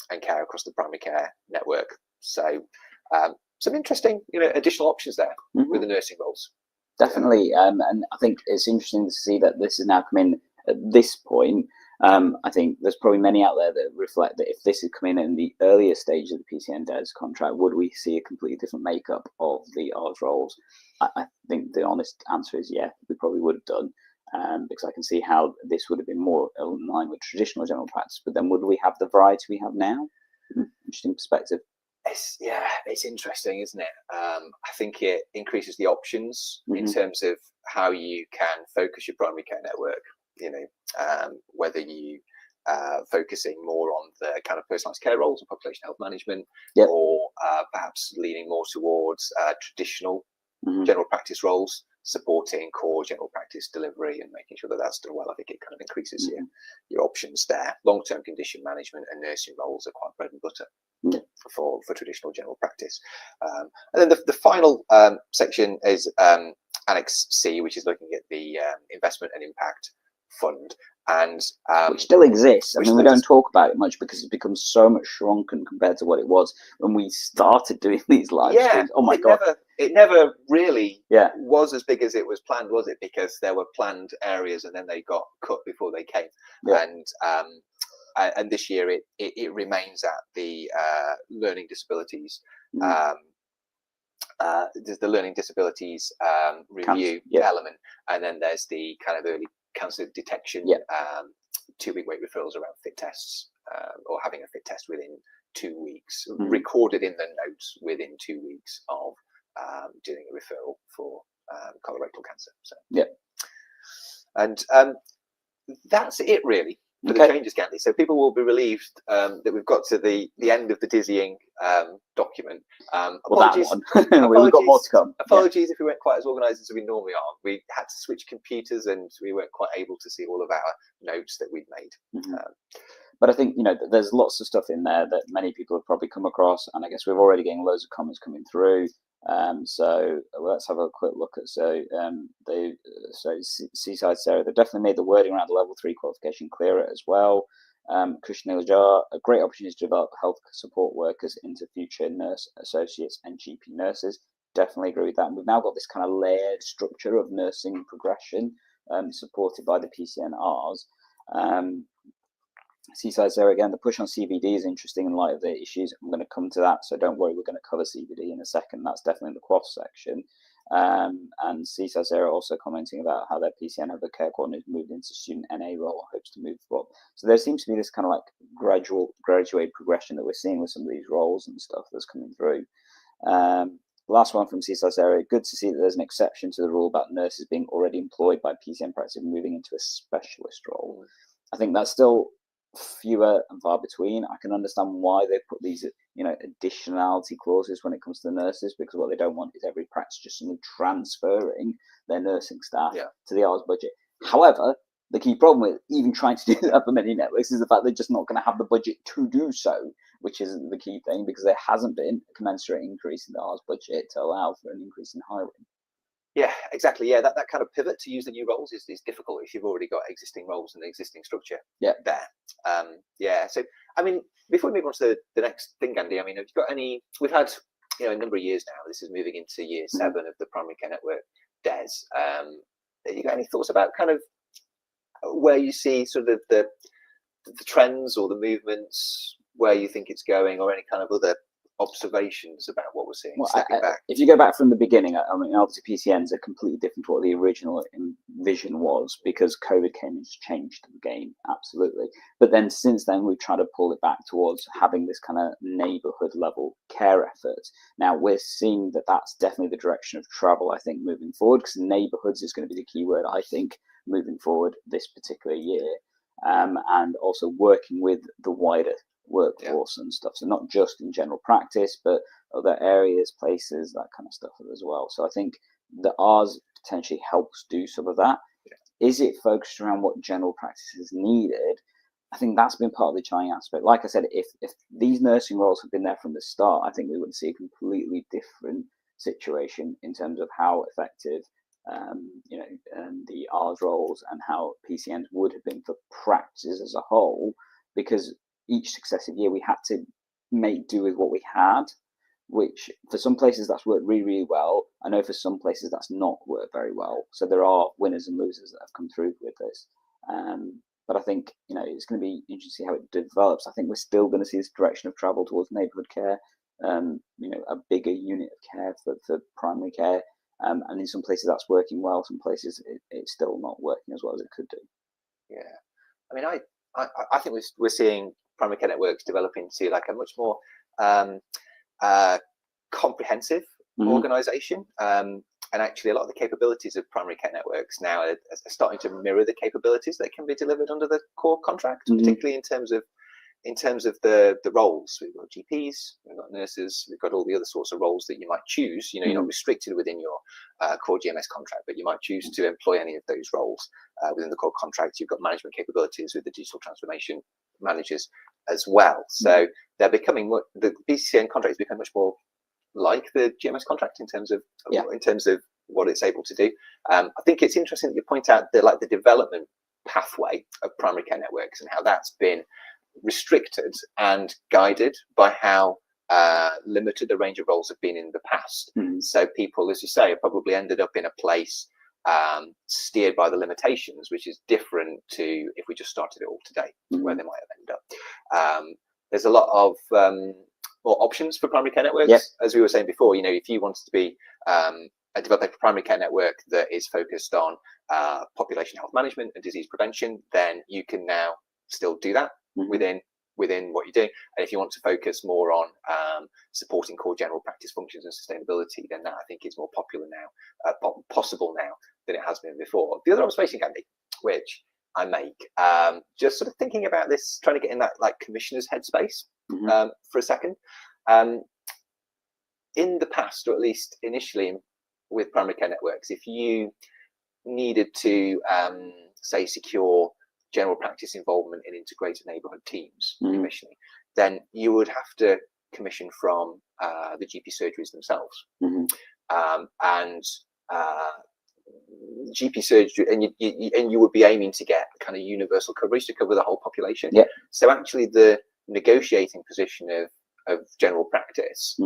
and care across the primary care network. So some interesting, additional options there with the nursing roles. Definitely, and I think it's interesting to see that this is now coming at this point. I think there's probably many out there that reflect that if this had come in the earlier stage of the PCN DES contract, would we see a completely different makeup of the ARRS roles? I think the honest answer is yeah, we probably would have done, because I can see how this would have been more in line with traditional general practice. But then would we have the variety we have now? Interesting perspective. It's interesting, isn't it? I think it increases the options in terms of how you can focus your primary care network. Whether you focusing more on the kind of personalised care roles and population health management, or perhaps leaning more towards traditional general practice roles, supporting core general practice delivery and making sure that that's done well. I think it kind of increases your options there. Long-term condition management and nursing roles are quite bread and butter for traditional general practice. And then the final section is Annex C, which is looking at the investment and impact fund, and which still exists. I mean, we don't talk about it much because it's become so much shrunken compared to what it was when we started doing these live streams. Oh my God. It never really was as big as it was planned, was it? Because there were planned areas and then they got cut before they came. And this year it remains at the learning disabilities. There's the learning disabilities review element, and then there's the kind of early cancer detection, 2-week wait referrals around fit tests, or having a fit test within 2 weeks, recorded in the notes within 2 weeks of doing a referral for colorectal cancer. So and that's it really for the changes, Gandhi. So people will be relieved that we've got to the end of the dizzying document. Apologies, we've got more to come. Apologies if we weren't quite as organised as we normally are. We had to switch computers and we weren't quite able to see all of our notes that we'd made. But I think, there's lots of stuff in there that many people have probably come across, and I guess we're already getting loads of comments coming through. So let's have a quick look at Seaside Sarah. They definitely made the wording around the level 3 qualification clearer as well. Kushner Lajar, a great opportunity to develop health support workers into future nurse associates and GP nurses. Definitely agree with that. And we've now got this kind of layered structure of nursing progression, supported by the PCNRs. Seaside Sarah again, the push on CBD is interesting in light of the issues. I'm going to come to that, so don't worry, we're going to cover CBD in a second. That's definitely in the QOF section. And Seaside Sarah also commenting about how their PCN have the care coordinator moved into student NA role, hopes to move forward. So there seems to be this kind of like graduate progression that we're seeing with some of these roles and stuff that's coming through. Last one from Seaside Sarah, good to see that there's an exception to the rule about nurses being already employed by PCN practice and moving into a specialist role. I think that's still fewer and far between. I can understand why they put these, additionality clauses when it comes to the nurses, because what they don't want is every practice just suddenly transferring their nursing staff to the ARRS budget. However, the key problem with even trying to do that for many networks is the fact they're just not going to have the budget to do so, which isn't the key thing, because there hasn't been a commensurate increase in the ARRS budget to allow for an increase in hiring. Yeah, exactly. Yeah, that kind of pivot to use the new roles is difficult if you've already got existing roles and the existing structure there. So, I mean, before we move on to the next thing, Andy, I mean, have you got any, we've had, a number of years now, this is moving into year 7 of the primary care network DES. Have you got any thoughts about kind of where you see sort of the trends or the movements, where you think it's going, or any kind of other observations about what we're seeing stepping back? If you go back from the beginning, I mean, obviously PCNs are completely different to what the original vision was, because COVID came and changed the game, absolutely. But then since then, we've tried to pull it back towards having this kind of neighbourhood level care effort. Now, we're seeing that that's definitely the direction of travel, I think, moving forward, because neighbourhoods is going to be the key word, I think, moving forward this particular year. And also working with the wider workforce and stuff, so not just in general practice but other areas, places, that kind of stuff as well. So I think the ARRS potentially helps do some of that. Is it focused around what general practice is needed? I think that's been part of the challenging aspect. Like I said, if these nursing roles have been there from the start, I think we would see a completely different situation in terms of how effective the ARRS roles and how PCNs would have been for practices as a whole, because each successive year we had to make do with what we had, which for some places that's worked really, really well. I know for some places that's not worked very well. So there are winners and losers that have come through with this. But I think, it's going to be interesting to see how it develops. I think we're still going to see this direction of travel towards neighbourhood care, a bigger unit of care for primary care. And in some places that's working well, some places it's still not working as well as it could do. Yeah. I mean, I think we're seeing primary care networks develop into like a much more comprehensive organization. And actually, a lot of the capabilities of primary care networks now are starting to mirror the capabilities that can be delivered under the core contract, particularly in terms of the roles. We've got GPs, we've got nurses, we've got all the other sorts of roles that you might choose. You know, you're not restricted within your core GMS contract, but you might choose to employ any of those roles within the core contract. You've got management capabilities with the digital transformation managers as well. So they're becoming the PCN contract has become much more like the GMS contract in terms of what it's able to do. I think it's interesting that you point out the development pathway of primary care networks and how that's been restricted and guided by how limited the range of roles have been in the past. So people, as you say, have probably ended up in a place steered by the limitations, which is different to if we just started it all today, where they might have ended up. There's a lot of more options for primary care networks. As we were saying before, you know, if you wanted to be develop a primary care network that is focused on population health management and disease prevention, then you can now still do that within what you're doing. And if you want to focus more on supporting core general practice functions and sustainability, then that I think is more popular now, possible now than it has been before. The other observation, Gandhi, which I make, just sort of thinking about this, trying to get in that like commissioner's headspace for a second. In the past, or at least initially with primary care networks, if you needed to say secure general practice involvement in integrated neighbourhood teams commissioning, then you would have to commission from the GP surgeries themselves. And GP surgery, and you would be aiming to get kind of universal coverage to cover the whole population. So actually the negotiating position of general practice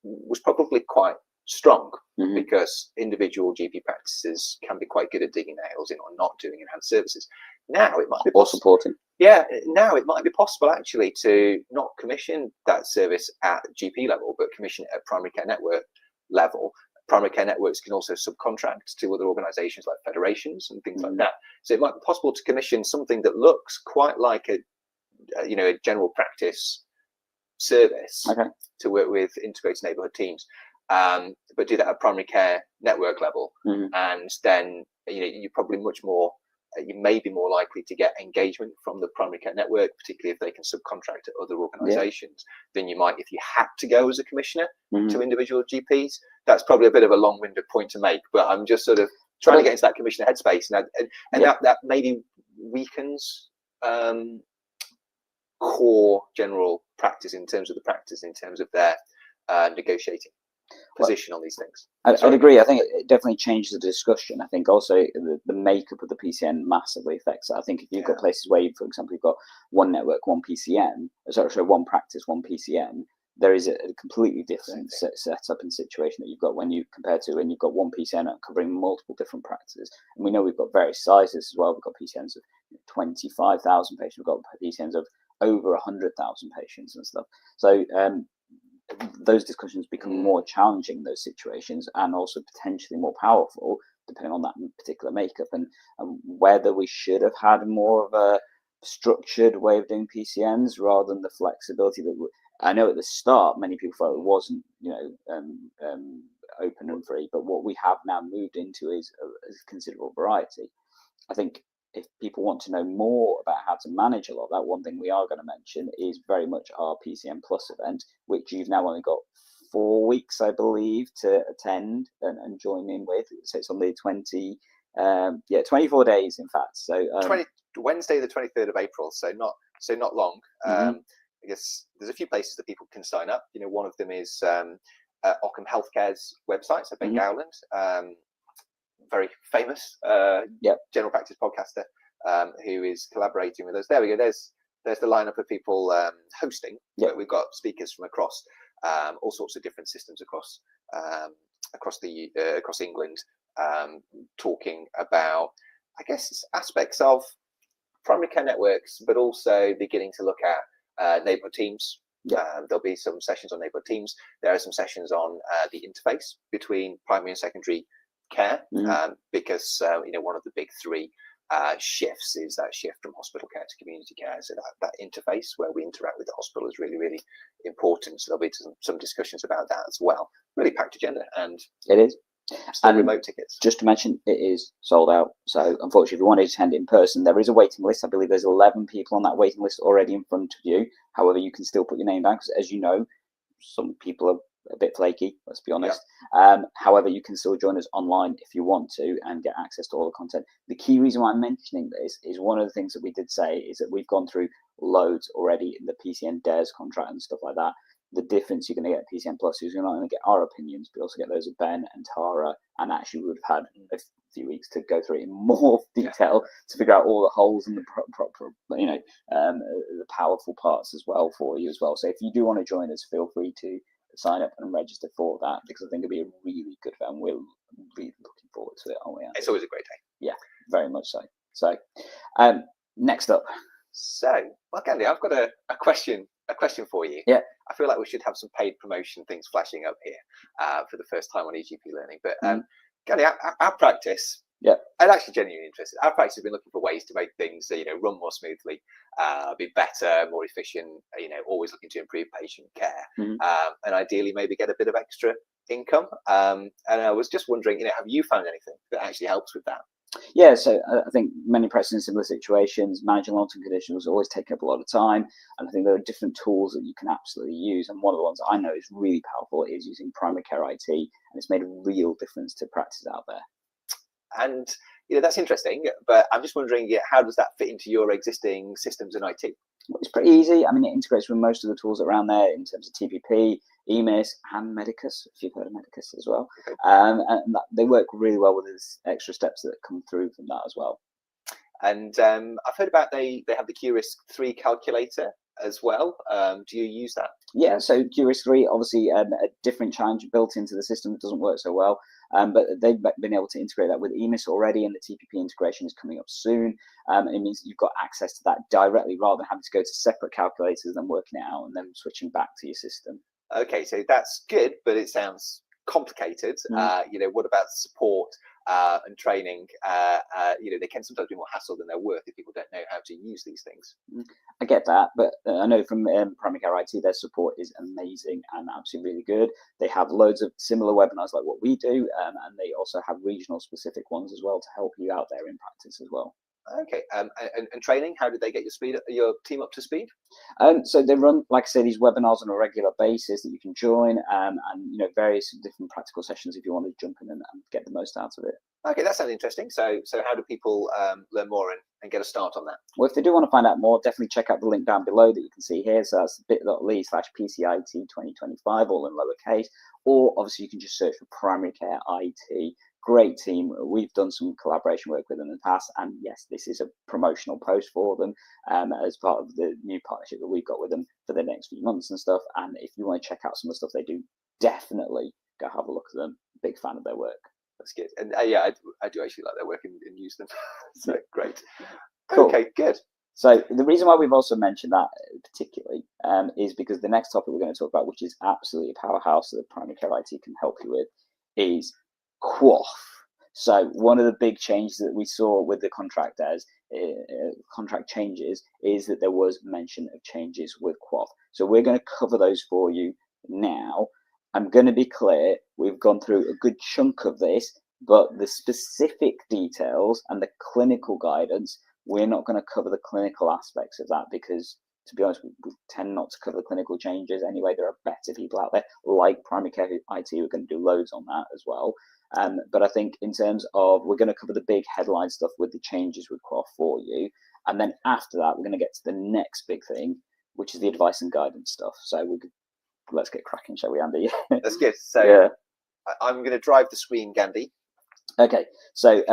was probably quite strong, because individual GP practices can be quite good at digging their heels in or not doing enhanced services. Now it might be supporting. Now it might be possible actually to not commission that service at GP level, but commission it at primary care network level. Primary care networks can also subcontract to other organisations like federations and things like that. So it might be possible to commission something that looks quite like a general practice service to work with integrated neighbourhood teams, but do that at primary care network level. And then you're probably you may be more likely to get engagement from the primary care network, particularly if they can subcontract to other organisations, than you might if you had to go as a commissioner to individual GPs. That's probably a bit of a long-winded point to make, but I'm just sort of trying to get into that commissioner headspace, and that maybe weakens core general practice in terms of their negotiating position on these things. I'd agree. I think it definitely changes the discussion. I think also the makeup of the PCN massively affects it. I think if you've got places where, for example, you've got one network, one PCN, one practice, one PCN, there is a completely different setup and situation that you've got when you've got one PCN covering multiple different practices. And we know we've got various sizes as well. We've got PCNs of 25,000 patients. We've got PCNs of over 100,000 patients and stuff. So those discussions become more challenging in those situations, and also potentially more powerful depending on that particular makeup, and whether we should have had more of a structured way of doing PCNs rather than the flexibility that I know at the start many people felt it wasn't open and free, but what we have now moved into is a considerable variety. I think if people want to know more about how to manage a lot of that, one thing we are going to mention is very much our PCN Plus event, which you've now only got 4 weeks, I believe, to attend and join in with. So it's on the 24 days, in fact. So Wednesday, the 23rd of April. So not long. I guess there's a few places that people can sign up. One of them is Ockham Healthcare's website, so Ben Gowland, very famous general practice podcaster, who is collaborating with us. There we go. There's the lineup of people hosting. We've got speakers from across all sorts of different systems across England, talking about, I guess, aspects of primary care networks, but also beginning to look at neighbourhood teams. There'll be some sessions on neighbourhood teams. There are some sessions on the interface between primary and secondary care, because one of the big three shifts is that shift from hospital care to community care. So that interface where we interact with the hospital is really, really important. So there'll be some discussions about that as well. Really packed agenda, and it is. Still And remote tickets. Just to mention, it is sold out. So unfortunately, if you want to attend in person, there is a waiting list. I believe there's 11 people on that waiting list already in front of you. However, you can still put your name down because, as you know, some people are a bit flaky, let's be honest. Yeah. However, you can still join us online if you want to and get access to all the content. The key reason why I'm mentioning this is one of the things that we did say is that we've gone through loads already in the PCN DARES contract and stuff like that. The difference you're going to get at PCN Plus is you're not going to get our opinions, but also get those of Ben and Tara, and actually we've had a few weeks to go through it in more detail to figure out all the holes and the proper, the powerful parts as well for you as well. So if you do want to join us, feel free to sign up and register for that, because I think it'll be a really good event. We're really looking forward to it, aren't we, Andy? It's always a great day. Yeah, very much so. So next up. So, well, Gandhi, I've got a question for you. Yeah. I feel like we should have some paid promotion things flashing up here for the first time on eGPlearning. But Gandhi, our practice, I'm actually genuinely interested. Our practice has been looking for ways to make things, run more smoothly, be better, more efficient. Always looking to improve patient care, and ideally maybe get a bit of extra income. And I was just wondering, have you found anything that actually helps with that? Yeah, so I think many practices in similar situations, managing long-term conditions always take up a lot of time, and I think there are different tools that you can absolutely use, and one of the ones I know is really powerful is using primary care IT, and it's made a real difference to practices out there. And that's interesting, but I'm just wondering, how does that fit into your existing systems in IT? Well, it's pretty easy. I mean, it integrates with most of the tools around there in terms of TPP, EMIS, and Medicus, if you've heard of Medicus as well. Okay. And they work really well with these extra steps that come through from that as well. And I've heard about they have the QRisk 3 calculator as well. Do you use that? Yeah, so QRisk 3, obviously a different challenge built into the system that doesn't work so well. But they've been able to integrate that with EMIS already, and the TPP integration is coming up soon. It means that you've got access to that directly rather than having to go to separate calculators and working it out and then switching back to your system. Okay, so that's good, but it sounds complicated. What about support and training? They can sometimes be more hassle than they're worth if people don't know how to use these things. I get that, but I know from primary care IT, their support is amazing and absolutely really good. They have loads of similar webinars like what we do, and they also have regional specific ones as well to help you out there in practice as well. Okay, and training, how did they get your team up to speed? So they run, like I say, these webinars on a regular basis that you can join, and various different practical sessions if you want to jump in and get the most out of it. Okay, that sounds interesting. So how do people learn more and get a start on that? Well, if they do want to find out more, definitely check out the link down below that you can see here. So that's bit.ly/PCIT2025, all in lowercase, or obviously you can just search for primary care IT. Great team. We've done some collaboration work with them in the past, and yes, this is a promotional post for them as part of the new partnership that we've got with them for the next few months and stuff. And if you want to check out some of the stuff they do, definitely go have a look at them. Big fan of their work. That's good. And I do actually like their work and use them. So great. Cool. Okay, good. So the reason why we've also mentioned that particularly is because the next topic we're going to talk about, which is absolutely a powerhouse that primary care IT can help you with, is QoF. So one of the big changes that we saw with the contract contract changes is that there was mention of changes with QoF. So we're going to cover those for you now. I'm going to be clear, we've gone through a good chunk of this, but the specific details and the clinical guidance, we're not going to cover the clinical aspects of that because, to be honest, we tend not to cover the clinical changes anyway. There are better people out there like primary care IT who are going to do loads on that as well. But I think in terms of, we're going to cover the big headline stuff with the changes with QoF for you. And then after that, we're going to get to the next big thing, which is the advice and guidance stuff. So let's get cracking, shall we, Andy? That's good. So yeah. I'm going to drive the screen, Gandhi. Okay, so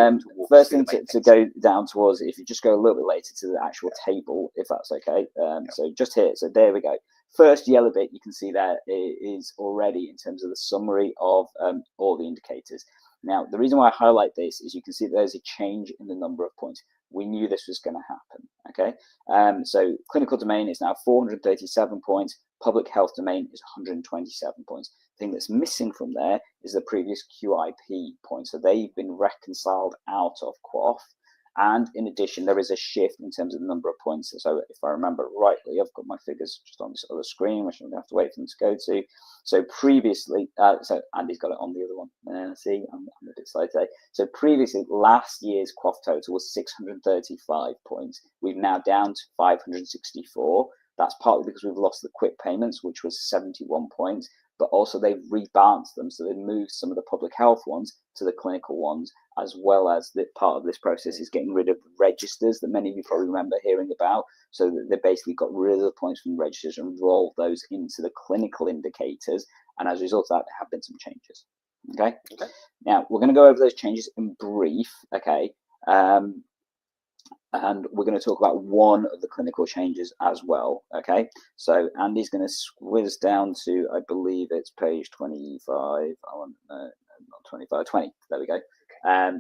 first thing to go down towards, if you just go a little bit later to the actual table, if that's okay. So just here, so there we go. First yellow bit you can see there is already in terms of the summary of all the indicators. Now, the reason why I highlight this is you can see there's a change in the number of points. We knew this was going to happen, okay? So clinical domain is now 437 points. Public health domain is 127 points. The thing that's missing from there is the previous QIP points. So they've been reconciled out of QoF, And in addition, there is a shift in terms of the number of points. So if I remember rightly, I've got my figures just on this other screen, which I'm going to have to wait for them to go to. So previously, so Andy's got it on the other one. See, I'm a bit slow today. So previously, last year's QOF total was 635 points. We've now down to 564. That's partly because we've lost the quick payments, which was 71 points, but also they've rebalanced them. So they've moved some of the public health ones to the clinical ones, as well as that part of this process is getting rid of registers that many of you probably remember hearing about. So that they basically got rid of the points from registers and rolled those into the clinical indicators. And as a result of that, there have been some changes. Okay. Now we're going to go over those changes in brief. Okay. And we're going to talk about one of the clinical changes as well. Okay, so Andy's going to squiz down to, I believe it's page 25. I want not 25, 20. There we go.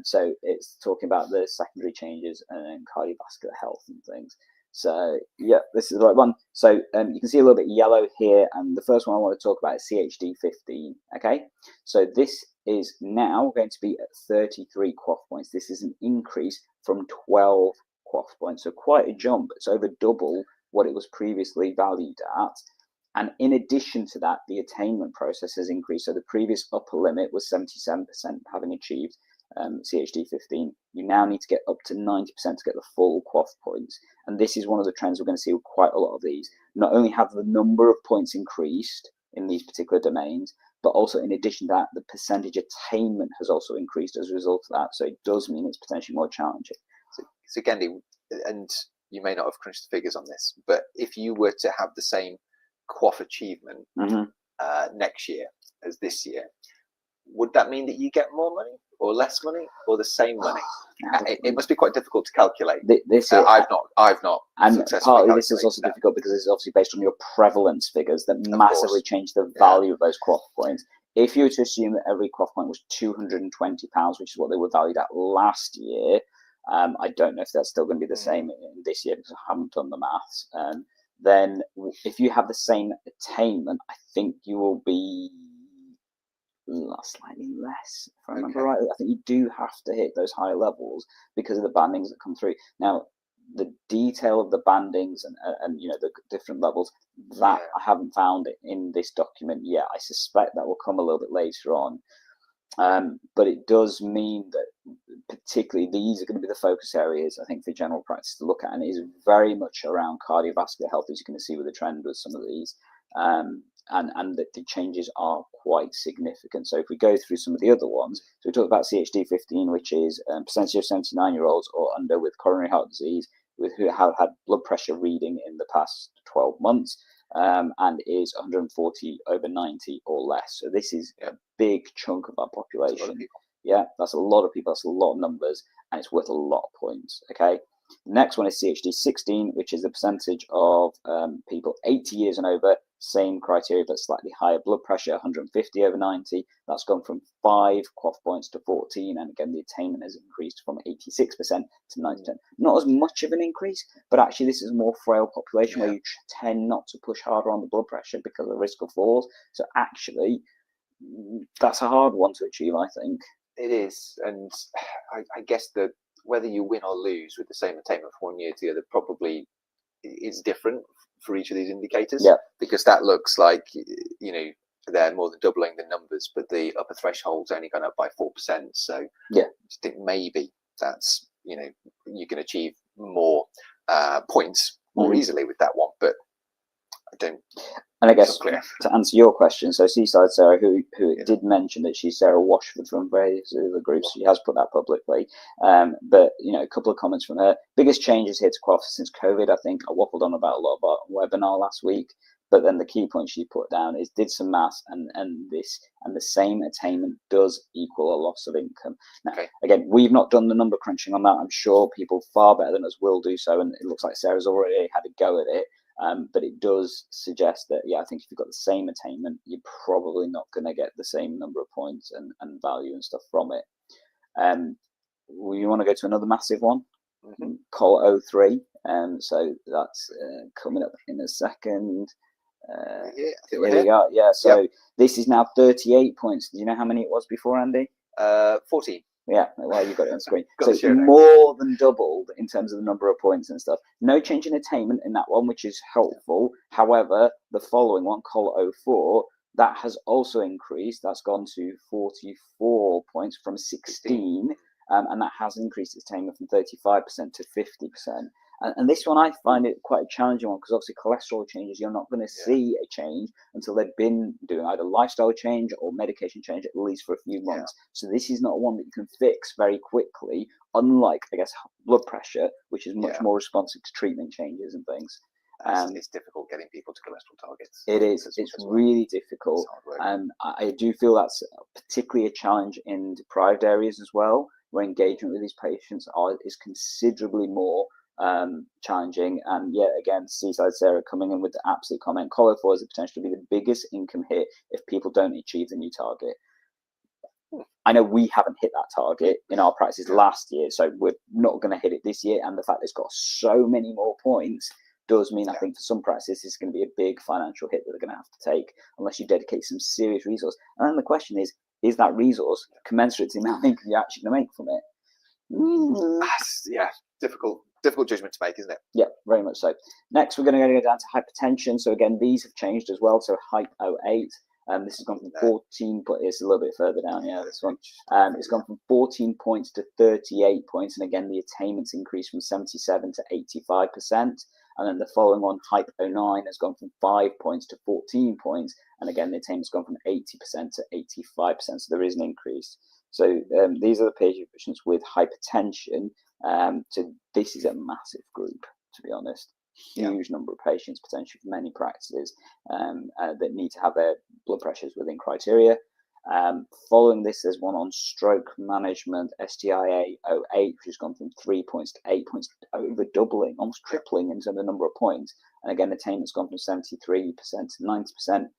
So it's talking about the secondary changes and cardiovascular health and things. So yeah, this is the right one. So you can see a little bit yellow here, and the first one I want to talk about is CHD 15. Okay, so this is now going to be at 33 QOF points. This is an increase from 12 QOF points, so quite a jump. It's over double what it was previously valued at. And in addition to that, the attainment process has increased. So the previous upper limit was 77% having achieved CHD 15. You now need to get up to 90% to get the full QOF points. And this is one of the trends we're going to see with quite a lot of these. Not only have the number of points increased in these particular domains, but also in addition to that, the percentage attainment has also increased as a result of that. So it does mean it's potentially more challenging. So Gandhi, and you may not have crunched the figures on this, but if you were to have the same QOF achievement next year as this year, would that mean that you get more money or less money or the same money? It must be quite difficult to calculate. I've not. And partly this is also difficult because it's obviously based on your prevalence figures that massively change the value of those QOF points. If you were to assume that every QOF point was £220, which is what they were valued at last year, I don't know if that's still going to be the same in this year because I haven't done the maths. Then if you have the same attainment, I think you will be slightly less, if I remember rightly. I think you do have to hit those higher levels because of the bandings that come through. Now, the detail of the bandings and you know the different levels that I haven't found it in this document yet. I suspect that will come a little bit later on. But it does mean that particularly these are going to be the focus areas, I think, for general practice to look at, and it is very much around cardiovascular health, as you can see with the trend with some of these, and that the changes are quite significant. So if we go through some of the other ones, so we talk about CHD 15, which is percentage of 79-year-olds or under with coronary heart disease who have had blood pressure reading in the past 12 months. And is 140 over 90 or less. So this is a big chunk of our population. Yeah, that's a lot of people. That's a lot of numbers, and it's worth a lot of points. Okay. The next one is CHD 16, which is the percentage of people 80 years and over, same criteria but slightly higher blood pressure, 150 over 90. That's gone from 5 QOF points to 14, and again the attainment has increased from 86% to 90%. Not as much of an increase, but actually this is a more frail population where you tend not to push harder on the blood pressure because of the risk of falls. So actually, that's a hard one to achieve, I think. It is, and I guess that whether you win or lose with the same attainment from one year to the other probably is different for each of these indicators. Because that looks like, you know, they're more than doubling the numbers, but the upper threshold's only gone up by 4%. So I think maybe that's, you know, you can achieve more points more easily with that one, but I don't. And I guess to answer your question, so Seaside Sarah, who did mention that she's Sarah Washford from various other groups, she has put that publicly. But you know, a couple of comments from her. Biggest changes here to QOF since COVID. I think I waffled on about a lot about webinar last week, but then the key point she put down is did some maths and the same attainment does equal a loss of income. Now, again, we've not done the number crunching on that. I'm sure people far better than us will do so, and it looks like Sarah's already had a go at it. But it does suggest that, I think if you've got the same attainment, you're probably not going to get the same number of points and value and stuff from it. You want to go to another massive one? Col 03. So that's coming up in a second. Here we are. Yeah, so this is now 38 points. Do you know how many it was before, Andy? 14. Yeah, well, you've got it on screen. Got So the show notes. more than doubled in terms of the number of points and stuff. No change in attainment in that one, which is helpful. However, the following one, Col 04, that has also increased. That's gone to 44 points from 16, and that has increased its attainment from 35% to 50%. And this one, I find it quite a challenging one because obviously cholesterol changes, you're not going to see a change until they've been doing either lifestyle change or medication change at least for a few months. So this is not one that you can fix very quickly, unlike, I guess, blood pressure, which is much more responsive to treatment changes and things. It's difficult getting people to cholesterol targets. It is. It's really difficult. I do feel that's particularly a challenge in deprived areas as well, where engagement with these patients is considerably more challenging. And yet again, Seaside Sarah coming in with the absolute comment, Col 04 is the potential to be the biggest income hit if people don't achieve the new target. I know we haven't hit that target in our practice last year, so we're not going to hit it this year. And the fact that it's got so many more points does mean I think for some practices this is going to be a big financial hit that they're going to have to take unless you dedicate some serious resource. And then the question is that resource commensurate to the amount of income you're actually going to make from it? Yeah, difficult judgment to make, isn't it? Yeah, very much so. Next, we're going to go down to hypertension. So again, these have changed as well. So Hype 08, this has gone from 14, but it's a little bit further down. Yeah, this one. It's gone from 14 points to 38 points, and again, the attainment's increased from 77 to 85%. And then the following one, Hype 09, has gone from 5 points to 14 points, and again, the attainment's gone from 80% to 85%. So there is an increase. So these are the patients with hypertension. So this is a massive group, to be honest. Huge number of patients, potentially for many practices, that need to have their blood pressures within criteria. Following this, there's one on stroke management, STIA 08, which has gone from 3 points to 8 points, over doubling, almost tripling in terms of the number of points. And again, attainment's gone from 73% to 90%. And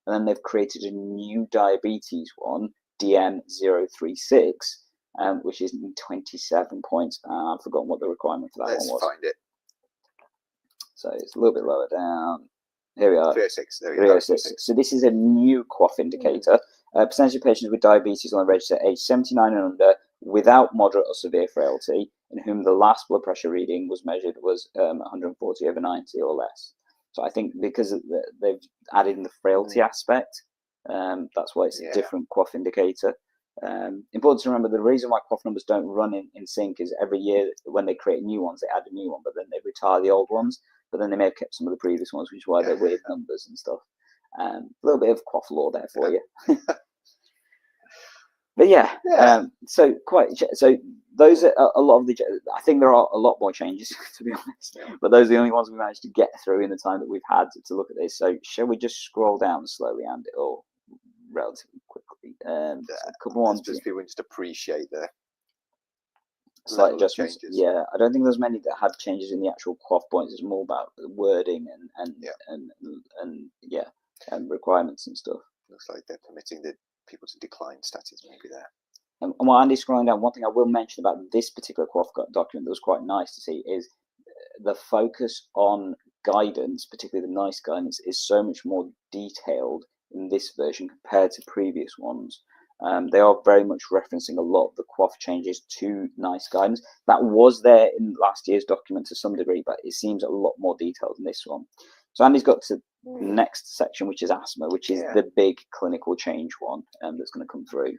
then they've created a new diabetes one, DM036, which is 27 points. I've forgotten what the requirement for that one was. Let's find it. So it's a little bit lower down. Here we are. 306. There we go. 306. So this is a new QOF indicator. Percentage of patients with diabetes on the register age 79 and under without moderate or severe frailty, in whom the last blood pressure reading was measured was 140/90 or less. So I think because they've added in the frailty aspect, that's why it's a different QOF indicator. Important to remember, the reason why QOF numbers don't run in sync is every year when they create new ones, they add a new one, but then they retire the old ones, but then they may have kept some of the previous ones, which is why they're weird numbers and stuff. A little bit of QOF lore there for you. But so those are a lot of the, I think there are a lot more changes, to be honest, but those are the only ones we managed to get through in the time that we've had to look at this. So shall we just scroll down slowly, Andy, or relatively quickly? A couple ones. Just people just appreciate the slight adjustments. Yeah, I don't think there's many that had changes in the actual QOF points. It's more about the wording and requirements and stuff. Looks like they're permitting the people to decline status maybe there. And while Andy's scrolling down, one thing I will mention about this particular QOF document that was quite nice to see is the focus on guidance, particularly the NICE guidance, is so much more detailed in this version compared to previous ones. They are very much referencing a lot of the QOF changes to NICE guidance. That was there in last year's document to some degree, but it seems a lot more detailed in this one. So Andy's got to the next section, which is asthma, which is the big clinical change one that's going to come through.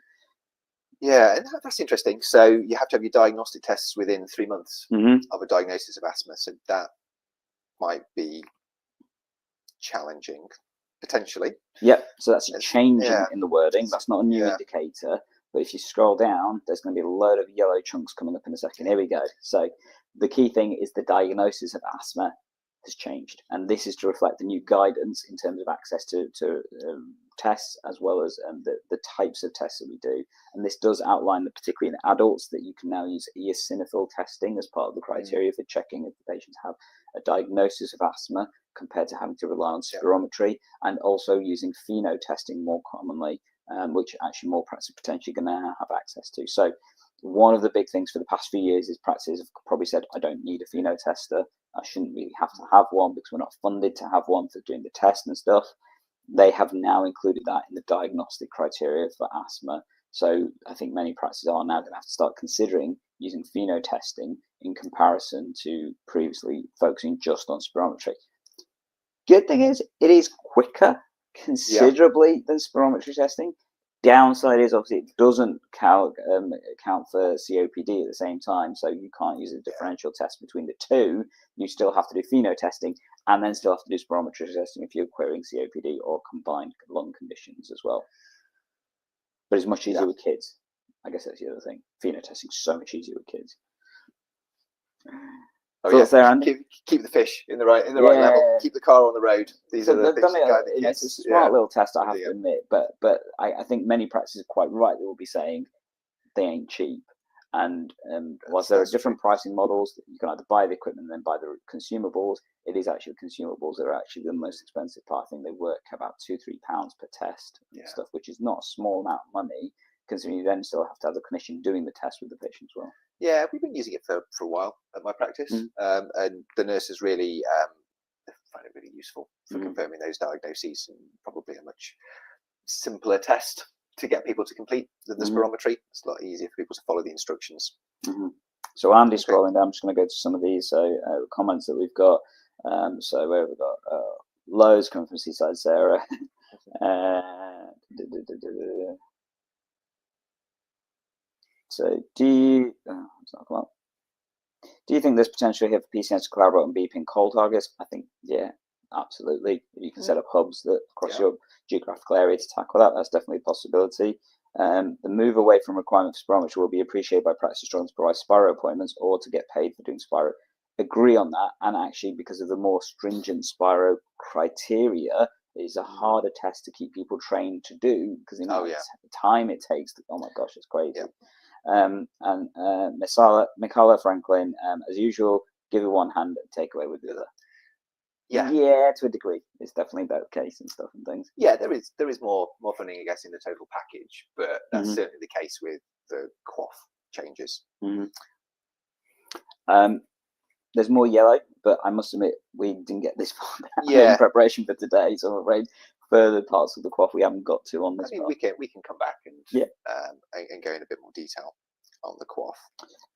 Yeah, and that's interesting. So you have to have your diagnostic tests within 3 months of a diagnosis of asthma. So that might be challenging, potentially. Yep, so that's a change in the wording. That's not a new indicator. But if you scroll down, there's going to be a load of yellow chunks coming up in a second. Here we go. So the key thing is the diagnosis of asthma has changed. And this is to reflect the new guidance in terms of access to tests, as well as the types of tests that we do. And this does outline, particularly in adults, that you can now use eosinophil testing as part of the criteria for checking if the patients have a diagnosis of asthma, compared to having to rely on spirometry, and also using pheno testing more commonly, which actually more practices are potentially going to have access to. So one of the big things for the past few years is practices have probably said, I don't need a pheno tester. I shouldn't really have to have one because we're not funded to have one for doing the test and stuff. They have now included that in the diagnostic criteria for asthma. So I think many practices are now going to have to start considering using pheno testing in comparison to previously focusing just on spirometry. Good thing is, it is quicker considerably than spirometry testing. Downside is obviously it doesn't account for COPD at the same time, so you can't use a differential test between the two. You still have to do pheno testing and then still have to do spirometry testing if you're querying COPD or combined lung conditions as well. But it's much easier with kids. I guess that's the other thing. Pheno testing is so much easier with kids. Thoughts there, Andy? Keep the fish in the right level. Keep the car on the road. These are the things that guide the kids. It's a smart little test, I have to admit. But I think many practices are quite right. They will be saying they ain't cheap. And whilst there are different pricing models, you can either buy the equipment and then buy the consumables. It is actually consumables that are actually the most expensive part. I think they work about £2-3 per test and stuff, which is not a small amount of money, considering you then still have to have the clinician doing the test with the patient as well. Yeah, we've been using it for a while at my practice, and the nurses really find it really useful for confirming those diagnoses, and probably a much simpler test to get people to complete than the spirometry. It's a lot easier for people to follow the instructions. So Andy's scrolling down. I'm just going to go to some of these comments that we've got. So where we've got loads coming from Seaside Sarah. So do you think there's potential here for PCNs to collaborate on beeping cold targets? I think, yeah, absolutely. You can set up hubs that across your geographical area to tackle that. That's definitely a possibility. The move away from requirement for spirometry will be appreciated by practices trying to provide spiro appointments or to get paid for doing spiro. Agree on that. And actually, because of the more stringent spiro criteria, it's a harder test to keep people trained to do, because the time it takes. Oh my gosh, it's crazy. And Mikala Franklin, as usual, give it one hand and take away with the other. Yeah, to a degree. It's definitely about case and stuff and things. Yeah, there is more funding, I guess, in the total package, but that's certainly the case with the QOF changes. There's more yellow, but I must admit we didn't get this far in preparation for today, so I'm afraid further parts of the QOF we haven't got to on this. I mean, we can come back and go in a bit more detail on the QOF.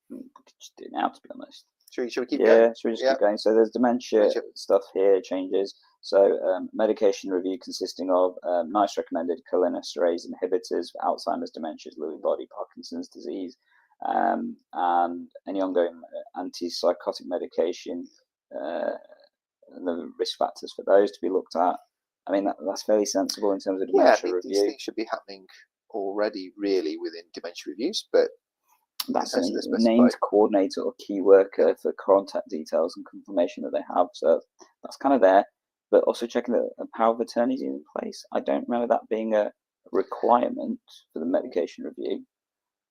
We could just do it now, to be honest. Should we keep going? Yeah, should we just keep going? So there's dementia stuff here, changes. So medication review consisting of NICE recommended cholinesterase inhibitors for Alzheimer's, dementia, Lewy body, Parkinson's disease, and any ongoing antipsychotic medication, and the risk factors for those to be looked at. I mean, that's fairly sensible in terms of dementia review. These things should be happening already, really, within dementia reviews, but that's a named coordinator or key worker for contact details and confirmation that they have. So that's kind of there, but also checking that a power of attorney is in place. I don't remember that being a requirement for the medication review.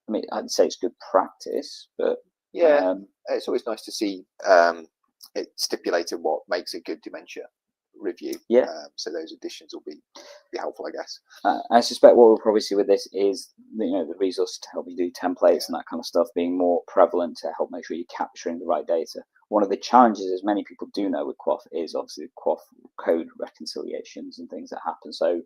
I mean, I'd say it's good practice, but it's always nice to see it stipulated what makes a good dementia review. So those additions will be helpful, I guess. I suspect what we'll probably see with this is the resource to help you do templates and that kind of stuff being more prevalent to help make sure you're capturing the right data. One of the challenges, as many people do know with QOF, is obviously QOF code reconciliations and things that happen. So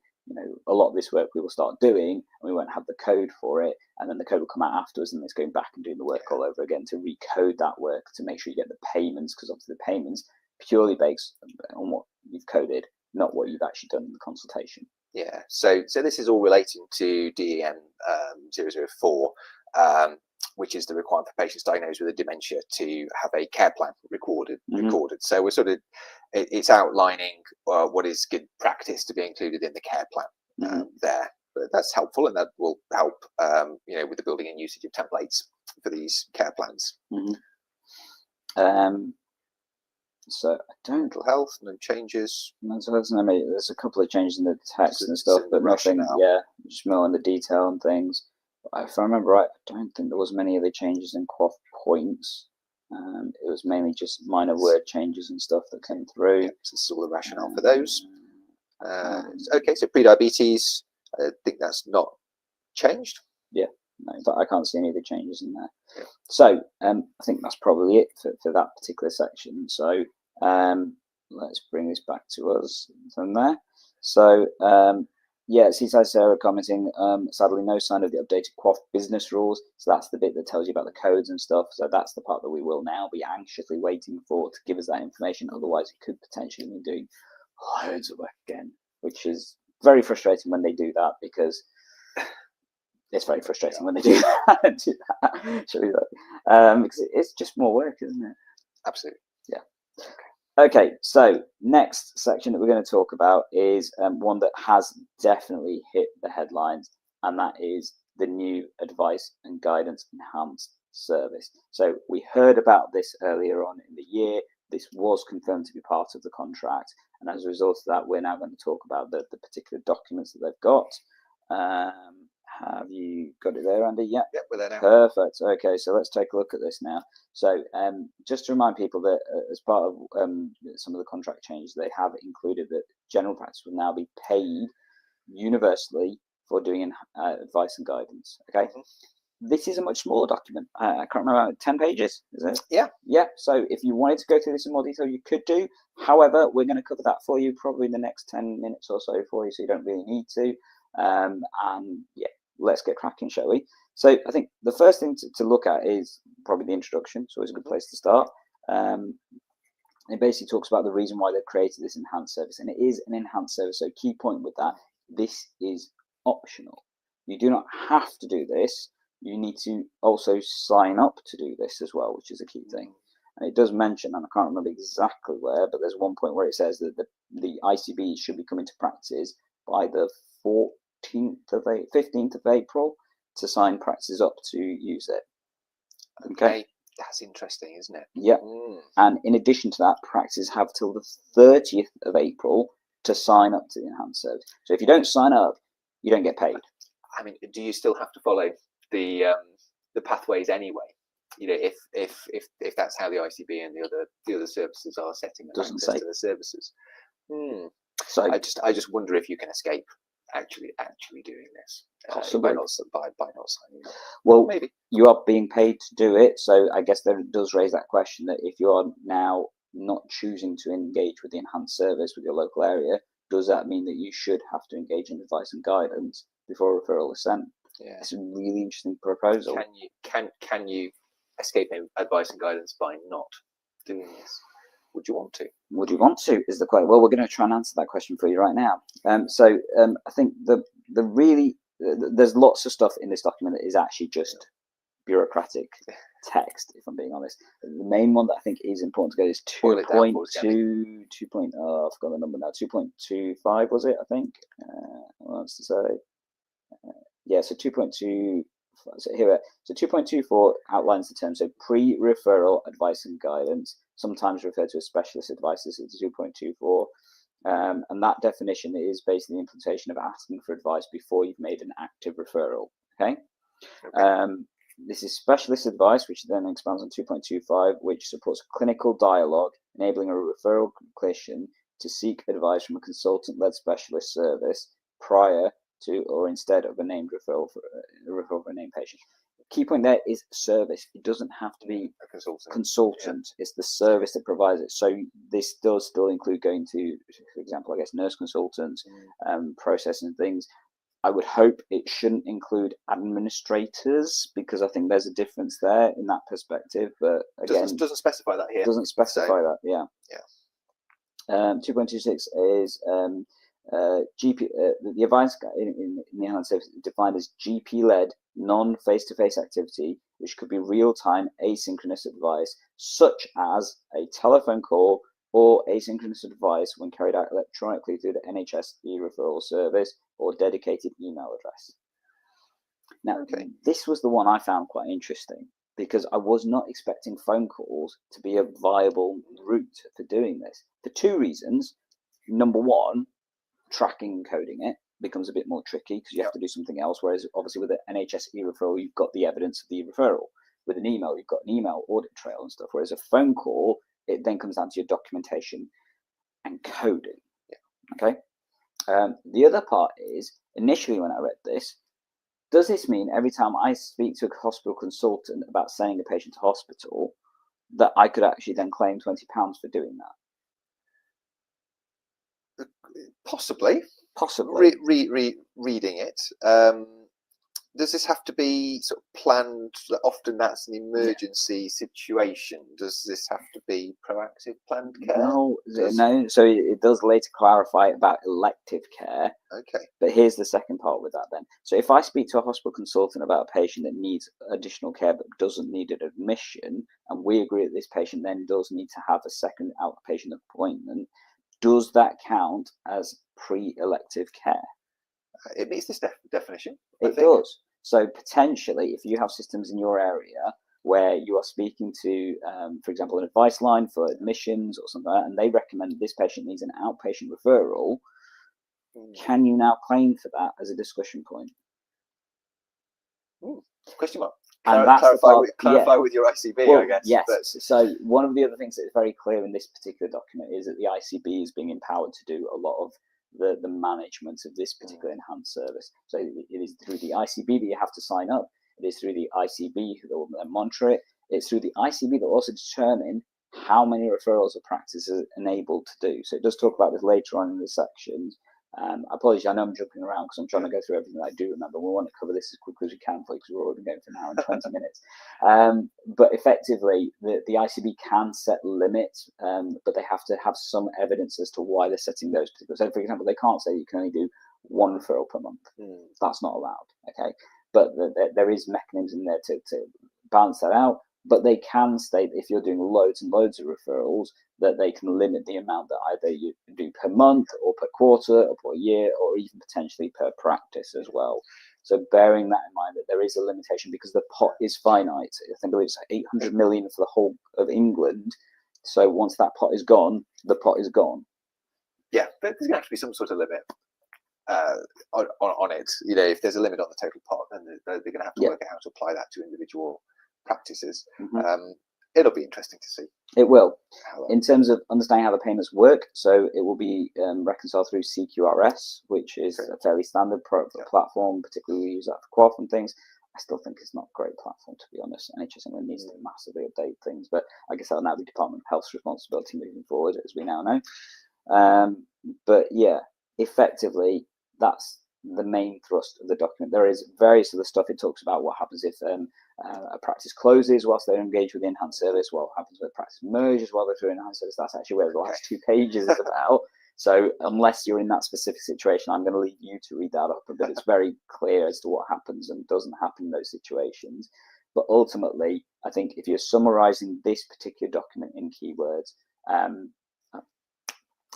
a lot of this work we will start doing, and we won't have the code for it, and then the code will come out afterwards, and it's going back and doing the work all over again to recode that work to make sure you get the payments, because obviously the payments purely based on what you've coded, not what you've actually done in the consultation. Yeah, so this is all relating to DEM 004, which is the requirement for patients diagnosed with a dementia to have a care plan recorded. So we're it's outlining what is good practice to be included in the care plan there. But that's helpful, and that will help with the building and usage of templates for these care plans. So I don't. Mental health, no changes. Mental health, there's a couple of changes in the text and stuff, but nothing. Just more in the detail and things. If I remember right, I don't think there was many other changes in QOF points. It was mainly just minor word changes and stuff that came through. So this is all the rationale for those. Okay, so pre-diabetes, I think that's not changed. No, but I can't see any of the changes in there. So I think that's probably it for that particular section. So let's bring this back to us from there. So Yeah, Seaside Sarah commenting, sadly no sign of the updated QoF business rules. So that's the bit that tells you about the codes and stuff. So that's the part that we will now be anxiously waiting for to give us that information. Otherwise, it could potentially be doing loads of work again, which is very frustrating when they do that, because it's very frustrating when they do that. Because it's just more work, isn't it? Absolutely. Yeah. Okay, so next section that we're going to talk about is one that has definitely hit the headlines, and that is the new advice and guidance enhanced service. So we heard about this earlier on in the year. This was confirmed to be part of the contract, and as a result of that, we're now going to talk about the particular documents that they've got. Have you got it there, Andy? Yeah. Yep, we're there now. Perfect. Okay, so let's take a look at this now. So just to remind people that as part of some of the contract changes, they have included that general practice will now be paid universally for doing advice and guidance. Okay. This is a much smaller document. I can't remember, 10 pages, is it? Yeah. Yeah. So if you wanted to go through this in more detail, you could do. However, we're going to cover that for you probably in the next 10 minutes or so for you, so you don't really need to. And yeah, let's get cracking, shall we? So I think the first thing to look at is probably the introduction. It's always a good place to start. It basically talks about the reason why they've created this enhanced service, and it is an enhanced service. So key point with that, this is optional. You do not have to do this. You need to also sign up to do this as well, which is a key thing. And it does mention, and I can't remember exactly where, but there's one point where it says that the ICB should be coming to practice by the 15th of April to sign practices up to use it. Okay. That's interesting, isn't it? Yeah. And in addition to that, practices have till the 30th of April to sign up to the enhanced service. So if you don't sign up, you don't get paid. I mean, do you still have to follow the pathways anyway? You know, if that's how the ICB and the other services are setting up access to the services. So I just wonder if you can escape actually doing this by not signing up. Well, maybe you are being paid to do it, so I guess that does raise that question that if you are now not choosing to engage with the enhanced service with your local area, does that mean that you should have to engage in advice and guidance before a referral is sent? Yeah, it's a really interesting proposal. Can you escape advice and guidance by not doing this? Would you want to? Would you want to is the question. Well, we're going to try and answer that question for you right now. So I think there's lots of stuff in this document that is actually just bureaucratic text, if I'm being honest. The main one that I think is important to go is 2.2. I forgot the number now. 2.25 was it? I think. What else to say? Yeah. So 2.2. So here, so 2.24 outlines the term. So pre-referral advice and guidance, sometimes referred to as specialist advice. This is 2.24, and that definition is basically the implementation of asking for advice before you've made an active referral. Okay. This is specialist advice, which then expands on 2.25, which supports clinical dialogue, enabling a referral clinician to seek advice from a consultant-led specialist service prior to or instead of a named referral for a named patient. Key point there is service. It doesn't have to be a consultant. Yeah. It's the service that provides it. So this does still include going to, for example, I guess nurse consultants, processing things. I would hope it shouldn't include administrators, because I think there's a difference there in that perspective. But again, doesn't specify that here. Doesn't specify that. Yeah. Yeah. 2.26 is GP. The advice in the enhanced service is defined as GP-led non-face-to-face activity, which could be real-time asynchronous advice, such as a telephone call or asynchronous advice when carried out electronically through the NHS e-referral service or dedicated email address. Now, this was the one I found quite interesting, because I was not expecting phone calls to be a viable route for doing this, for two reasons. Number one, tracking and coding it becomes a bit more tricky because you have to do something else, whereas obviously with an NHS e-referral, you've got the evidence of the e-referral. With an email, you've got an email audit trail and stuff, whereas a phone call, it then comes down to your documentation and coding. Okay. The other part is, initially when I read this, does this mean every time I speak to a hospital consultant about sending a patient to hospital, that I could actually then claim £20 for doing that? Possibly. Possibly. Reading it, does this have to be sort of planned? Often that's an emergency situation. Does this have to be proactive planned care? No. So it does later clarify about elective care. Okay. But here's the second part with that then. So if I speak to a hospital consultant about a patient that needs additional care but doesn't need an admission, and we agree that this patient then does need to have a second outpatient appointment, does that count as pre-elective care? It meets this definition. It does. So potentially, if you have systems in your area where you are speaking to, for example, an advice line for admissions or something like that, and they recommend this patient needs an outpatient referral, can you now claim for that as a discussion point? Question mark. And that's clarify with your ICB, well, I guess. Yes. So one of the other things that is very clear in this particular document is that the ICB is being empowered to do a lot of the management of this particular enhanced service. So it is through the ICB that you have to sign up. It is through the ICB that will monitor it. It's through the ICB that will also determine how many referrals a practice is enabled to do. So it does talk about this later on in the sections. Apologies, I know I'm jumping around because I'm trying to go through everything I do remember. We want to cover this as quickly as we can for you because we're already going for an hour and 20 minutes. But effectively, the ICB can set limits, but they have to have some evidence as to why they're setting those particular. So, for example, they can't say you can only do one referral per month. That's not allowed. Okay, but there is mechanisms in there to balance that out. But they can state if you're doing loads and loads of referrals, that they can limit the amount that either you do per month or per quarter or per year or even potentially per practice as well. So bearing that in mind that there is a limitation because the pot is finite. I believe it's 800 million for the whole of England. So once that pot is gone, the pot is gone. Yeah, but there's going to have to be some sort of limit on it. You know, if there's a limit on the total pot, then they're going to have to work out how to apply that to individual practices. It'll be interesting to see. It will. In terms of understanding how the payments work, so it will be reconciled through CQRS, which is a fairly standard platform, particularly we use that for QoF and things. I still think it's not a great platform, to be honest. NHS England needs to massively update things, but I guess that'll now be Department of Health's responsibility moving forward, as we now know. But yeah, effectively, that's the main thrust of the document. There is various other stuff. It talks about what happens if a practice closes whilst they're engaged with the enhanced service, what happens when a practice merges while they're through enhanced service. That's actually where the last 2 pages is about. So unless you're in that specific situation, I'm going to leave you to read that up, but it's very clear as to what happens and doesn't happen in those situations. But ultimately, I think if you're summarizing this particular document in keywords, I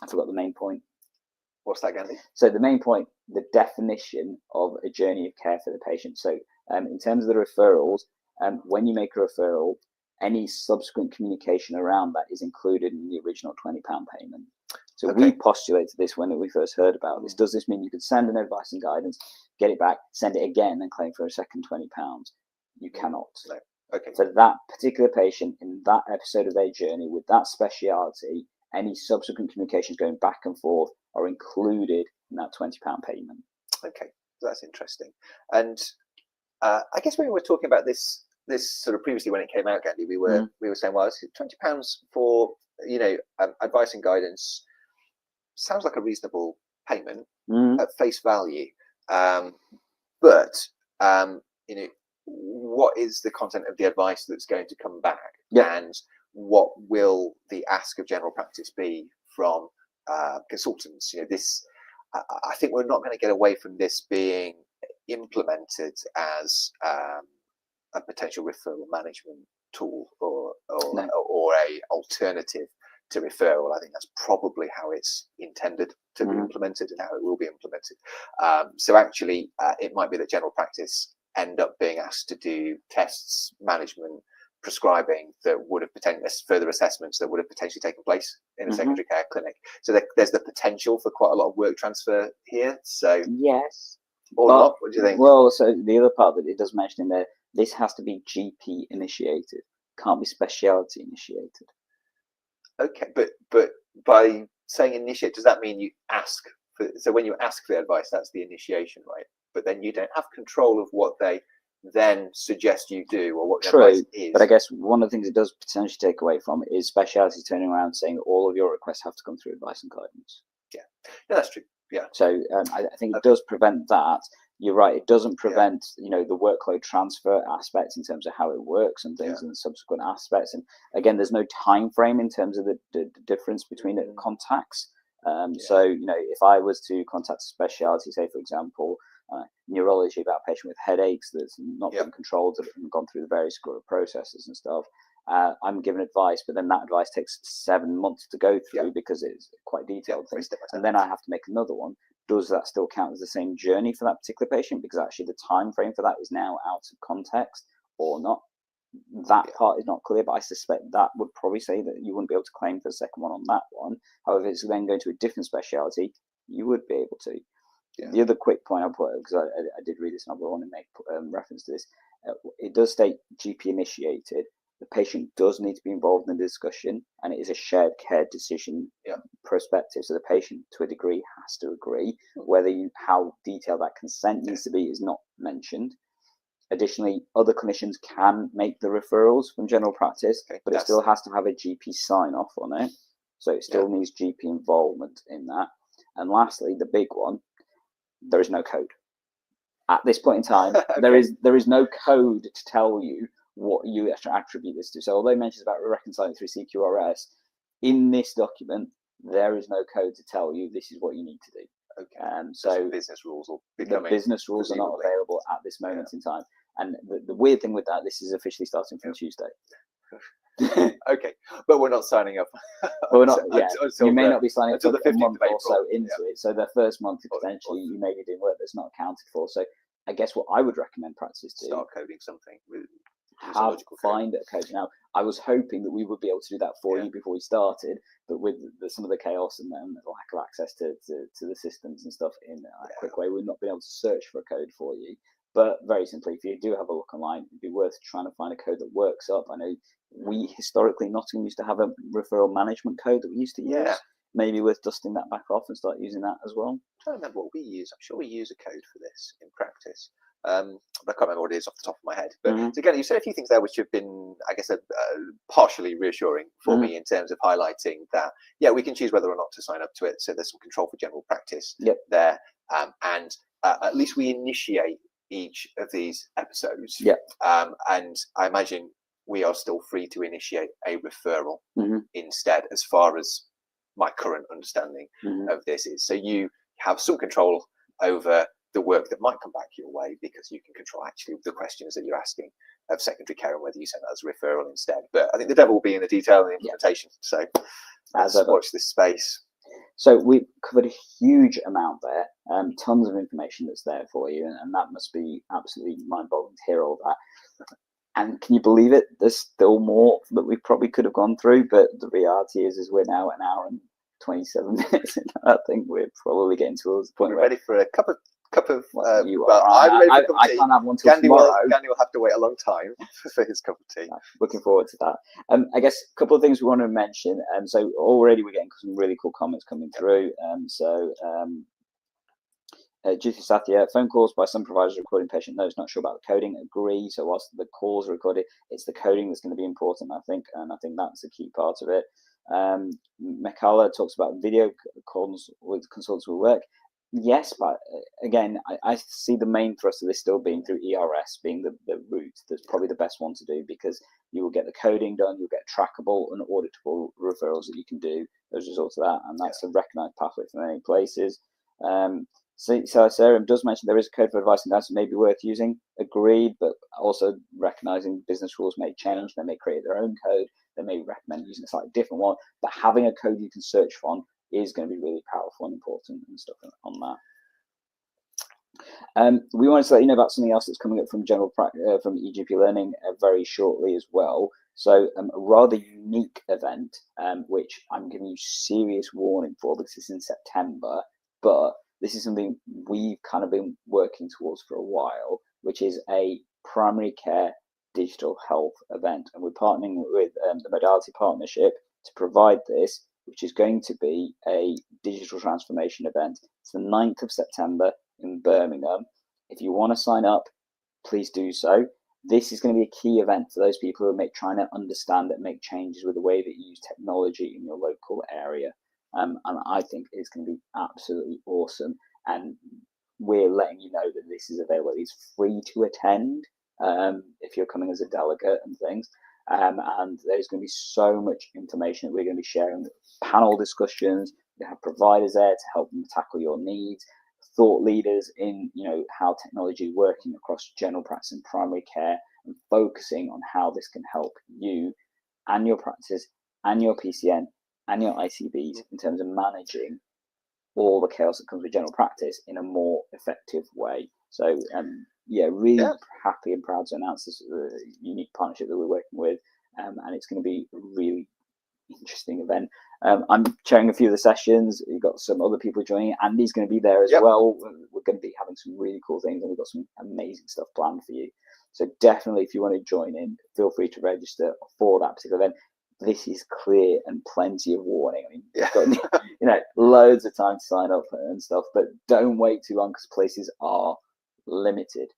forgot the main point. What's that, Gandhi? So the main point, the definition of a journey of care for the patient. So in terms of the referrals, when you make a referral, any subsequent communication around that is included in the original £20 payment. So we postulated this when we first heard about this. Does this mean you could send an advice and guidance, get it back, send it again and claim for a second £20? You cannot. No. For that particular patient in that episode of their journey with that speciality, any subsequent communications going back and forth are included in that £20 payment. Okay, that's interesting. And I guess when we were talking about this sort of previously when it came out, Gandhi, we were saying, well, it's £20 for advice and guidance sounds like a reasonable payment at face value, but what is the content of the advice that's going to come back, and what will the ask of general practice be from consultants? I think we're not going to get away from this being implemented as a potential referral management tool or a alternative to referral. I think that's probably how it's intended to be implemented and how it will be implemented. So actually, it might be that general practice end up being asked to do tests, management, prescribing that would have potentially further assessments that would have potentially taken place in a secondary care clinic. So there's the potential for quite a lot of work transfer here. So yes, or not. What do you think? Well, so the other part that it does mention in there, this has to be GP initiated, can't be specialty initiated. Okay, but by saying initiate, does that mean you ask for? So when you ask for the advice, that's the initiation, right? But then you don't have control of what they then suggest you do or what the advice is. But I guess one of the things it does potentially take away from it is specialities turning around saying all of your requests have to come through advice and guidance. Yeah, no, that's true. Yeah. So I think it does prevent that. You're right. It doesn't prevent, the workload transfer aspects in terms of how it works and things and the subsequent aspects. And again, there's no time frame in terms of the difference between the contacts. So, if I was to contact a specialty, say, for example, neurology about a patient with headaches that's not been controlled and gone through the various processes and stuff, I'm given advice, but then that advice takes 7 months to go through because it's quite detailed things. And then I have to make another one. Does that still count as the same journey for that particular patient? Because actually the time frame for that is now out of context or not. That part is not clear, but I suspect that would probably say that you wouldn't be able to claim for the second one on that one. However, if it's then going to a different specialty, you would be able to. The other quick point I'll put, because I did read this and I want to make reference to this, it does state GP initiated. The patient does need to be involved in the discussion, and it is a shared care decision perspective. So the patient, to a degree, has to agree. Whether how detailed that consent needs to be is not mentioned. Additionally, other clinicians can make the referrals from general practice, but it still has to have a GP sign off on it. So it still needs GP involvement in that. And lastly, the big one, there is no code. At this point in time, there is no code to tell you what you actually attribute this to. So although it mentions about reconciling through CQRS, in this document, there is no code to tell you this is what you need to do. So business rules the business rules are not available at this moment in time. And the weird thing with that, this is officially starting from Tuesday. But we're not signing up. But we're not. You may not be signing up until a month or so into it. So the first month, potentially, you may be doing work that's not accounted for. So I guess what I would recommend practice to start coding something. Find a code. Now, I was hoping that we would be able to do that for you before we started, but with some of the chaos and then the lack of access to the systems and stuff in a quick way, we've not been able to search for a code for you. But very simply, if you do have a look online, it'd be worth trying to find a code that works up. I know we historically, Nottingham used to have a referral management code that we used to use. Maybe worth dusting that back off and start using that as well. I'm trying to remember what we use. I'm sure we use a code for this in practice. I can't remember what it is off the top of my head. But again, you said a few things there which have been, I guess, partially reassuring for me in terms of highlighting that, we can choose whether or not to sign up to it. So there's some control for general practice there. And at least we initiate each of these episodes. And I imagine we are still free to initiate a referral instead, as far as my current understanding of this is. So you have some control over the work that might come back your way, because you can control actually the questions that you're asking of secondary care and whether you send that as a referral instead. But I think the devil will be in the detail and the implementation. So let's watch this space. So we've covered a huge amount there, tons of information that's there for you, and that must be absolutely mind-boggling to hear all that. And can you believe it? There's still more that we probably could have gone through, but the reality is we're now an hour and 27 minutes. I think we're probably getting towards the point where we're ready for a cup of. You are. I can't have one till tomorrow. Gandhi will have to wait a long time for his cup of tea. Looking forward to that. I guess a couple of things we want to mention. So already we're getting some really cool comments coming through. Jyoti Sathya, phone calls by some providers recording patient notes, not sure about the coding. Agree. So whilst the calls are recorded, it's the coding that's going to be important, I think, and I think that's a key part of it. Mekala talks about video calls with consultants will work. Yes, but again, I see the main thrust of this still being through ERS being the route that's probably the best one to do, because you will get the coding done, you'll get trackable and auditable referrals that you can do as a result of that, and that's a recognised pathway for many places. So Sarah does mention there is a code for advice and guidance that may be worth using. Agreed, but also recognising business rules may change. They may create their own code. They may recommend using a slightly different one, but having a code you can search from is going to be really powerful and important and stuff on that. We wanted to let you know about something else that's coming up from from eGPlearning very shortly as well. So a rather unique event, which I'm giving you serious warning for because it's in September, but this is something we've kind of been working towards for a while, which is a primary care digital health event. And we're partnering with the Modality Partnership to provide this, which is going to be a digital transformation event. It's the 9th of September in Birmingham. If you want to sign up, please do so. This is going to be a key event for those people who are trying to understand and make changes with the way that you use technology in your local area. and I think it's going to be absolutely awesome. And we're letting you know that this is available. It's free to attend if you're coming as a delegate and things. And there's going to be so much information that we're going to be sharing, panel discussions. We have providers there to help them tackle your needs, thought leaders in how technology is working across general practice and primary care, and focusing on how this can help you and your practice and your PCN and your ICBs in terms of managing all the chaos that comes with general practice in a more effective way. So really happy and proud to announce this unique partnership that we're working with, and it's going to be a really interesting event. I'm chairing a few of the sessions. We've got some other people joining. Andy's going to be there as well. We're going to be having some really cool things, and we've got some amazing stuff planned for you. So definitely, if you want to join in, feel free to register for that particular event. This is clear and plenty of warning. I mean, you've got loads of time to sign up and stuff, but don't wait too long because places are limited.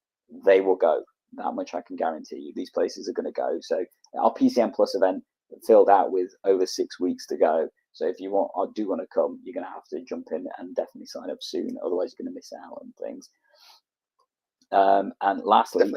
They will go. That much I can guarantee you. These places are going to go. So our PCN Plus event filled out with over 6 weeks to go. So if you want, I do want to come, you're going to have to jump in and definitely sign up soon. Otherwise, you're going to miss out on things. And lastly, I'm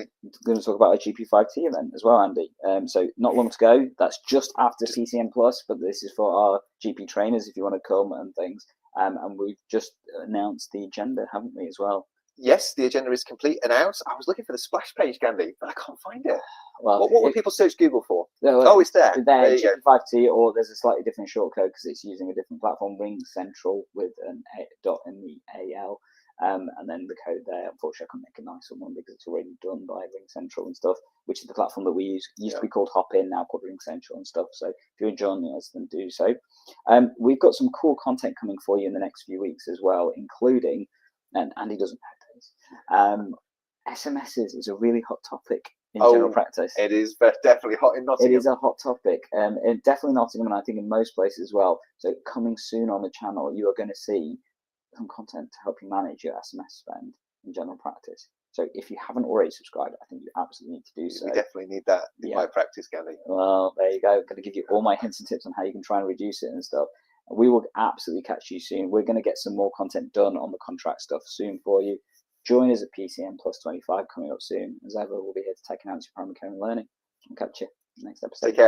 going to talk about our GP5T event as well, Andy. So not long to go. That's just after PCN Plus, but this is for our GP trainers if you want to come and things. And we've just announced the agenda, haven't we, as well? Yes, the agenda is complete and out. I was looking for the splash page, Gandhi, but I can't find it. Well, what would people search Google for? Oh, it's there. There you go. GP5T, or there's a slightly different shortcode because it's using a different platform, Ring Central with an dot in the AL. And then the code there, unfortunately, I couldn't make a nicer one because it's already done by Ring Central and stuff, which is the platform that we use. It used to be called Hop-In, now called Ring Central and stuff. So if you're joining us, then do so. We've got some cool content coming for you in the next few weeks as well, including, and Andy doesn't know this, SMSs is a really hot topic in general practice. It is definitely hot in Nottingham. It is a hot topic, and definitely Nottingham, and I think in most places as well. So coming soon on the channel, you are going to see some content to help you manage your SMS spend in general practice. So if you haven't already subscribed, I think you absolutely need to do so. We definitely need that in my practice, Gandhi. Well, there you go. I'm going to give you all my hints and tips on how you can try and reduce it and stuff. We will absolutely catch you soon. We're going to get some more content done on the contract stuff soon for you. Join us at PCN Plus 25 coming up soon. As ever, we'll be here to take an answer to primary care and learning. I'll catch you in the next episode. Take care.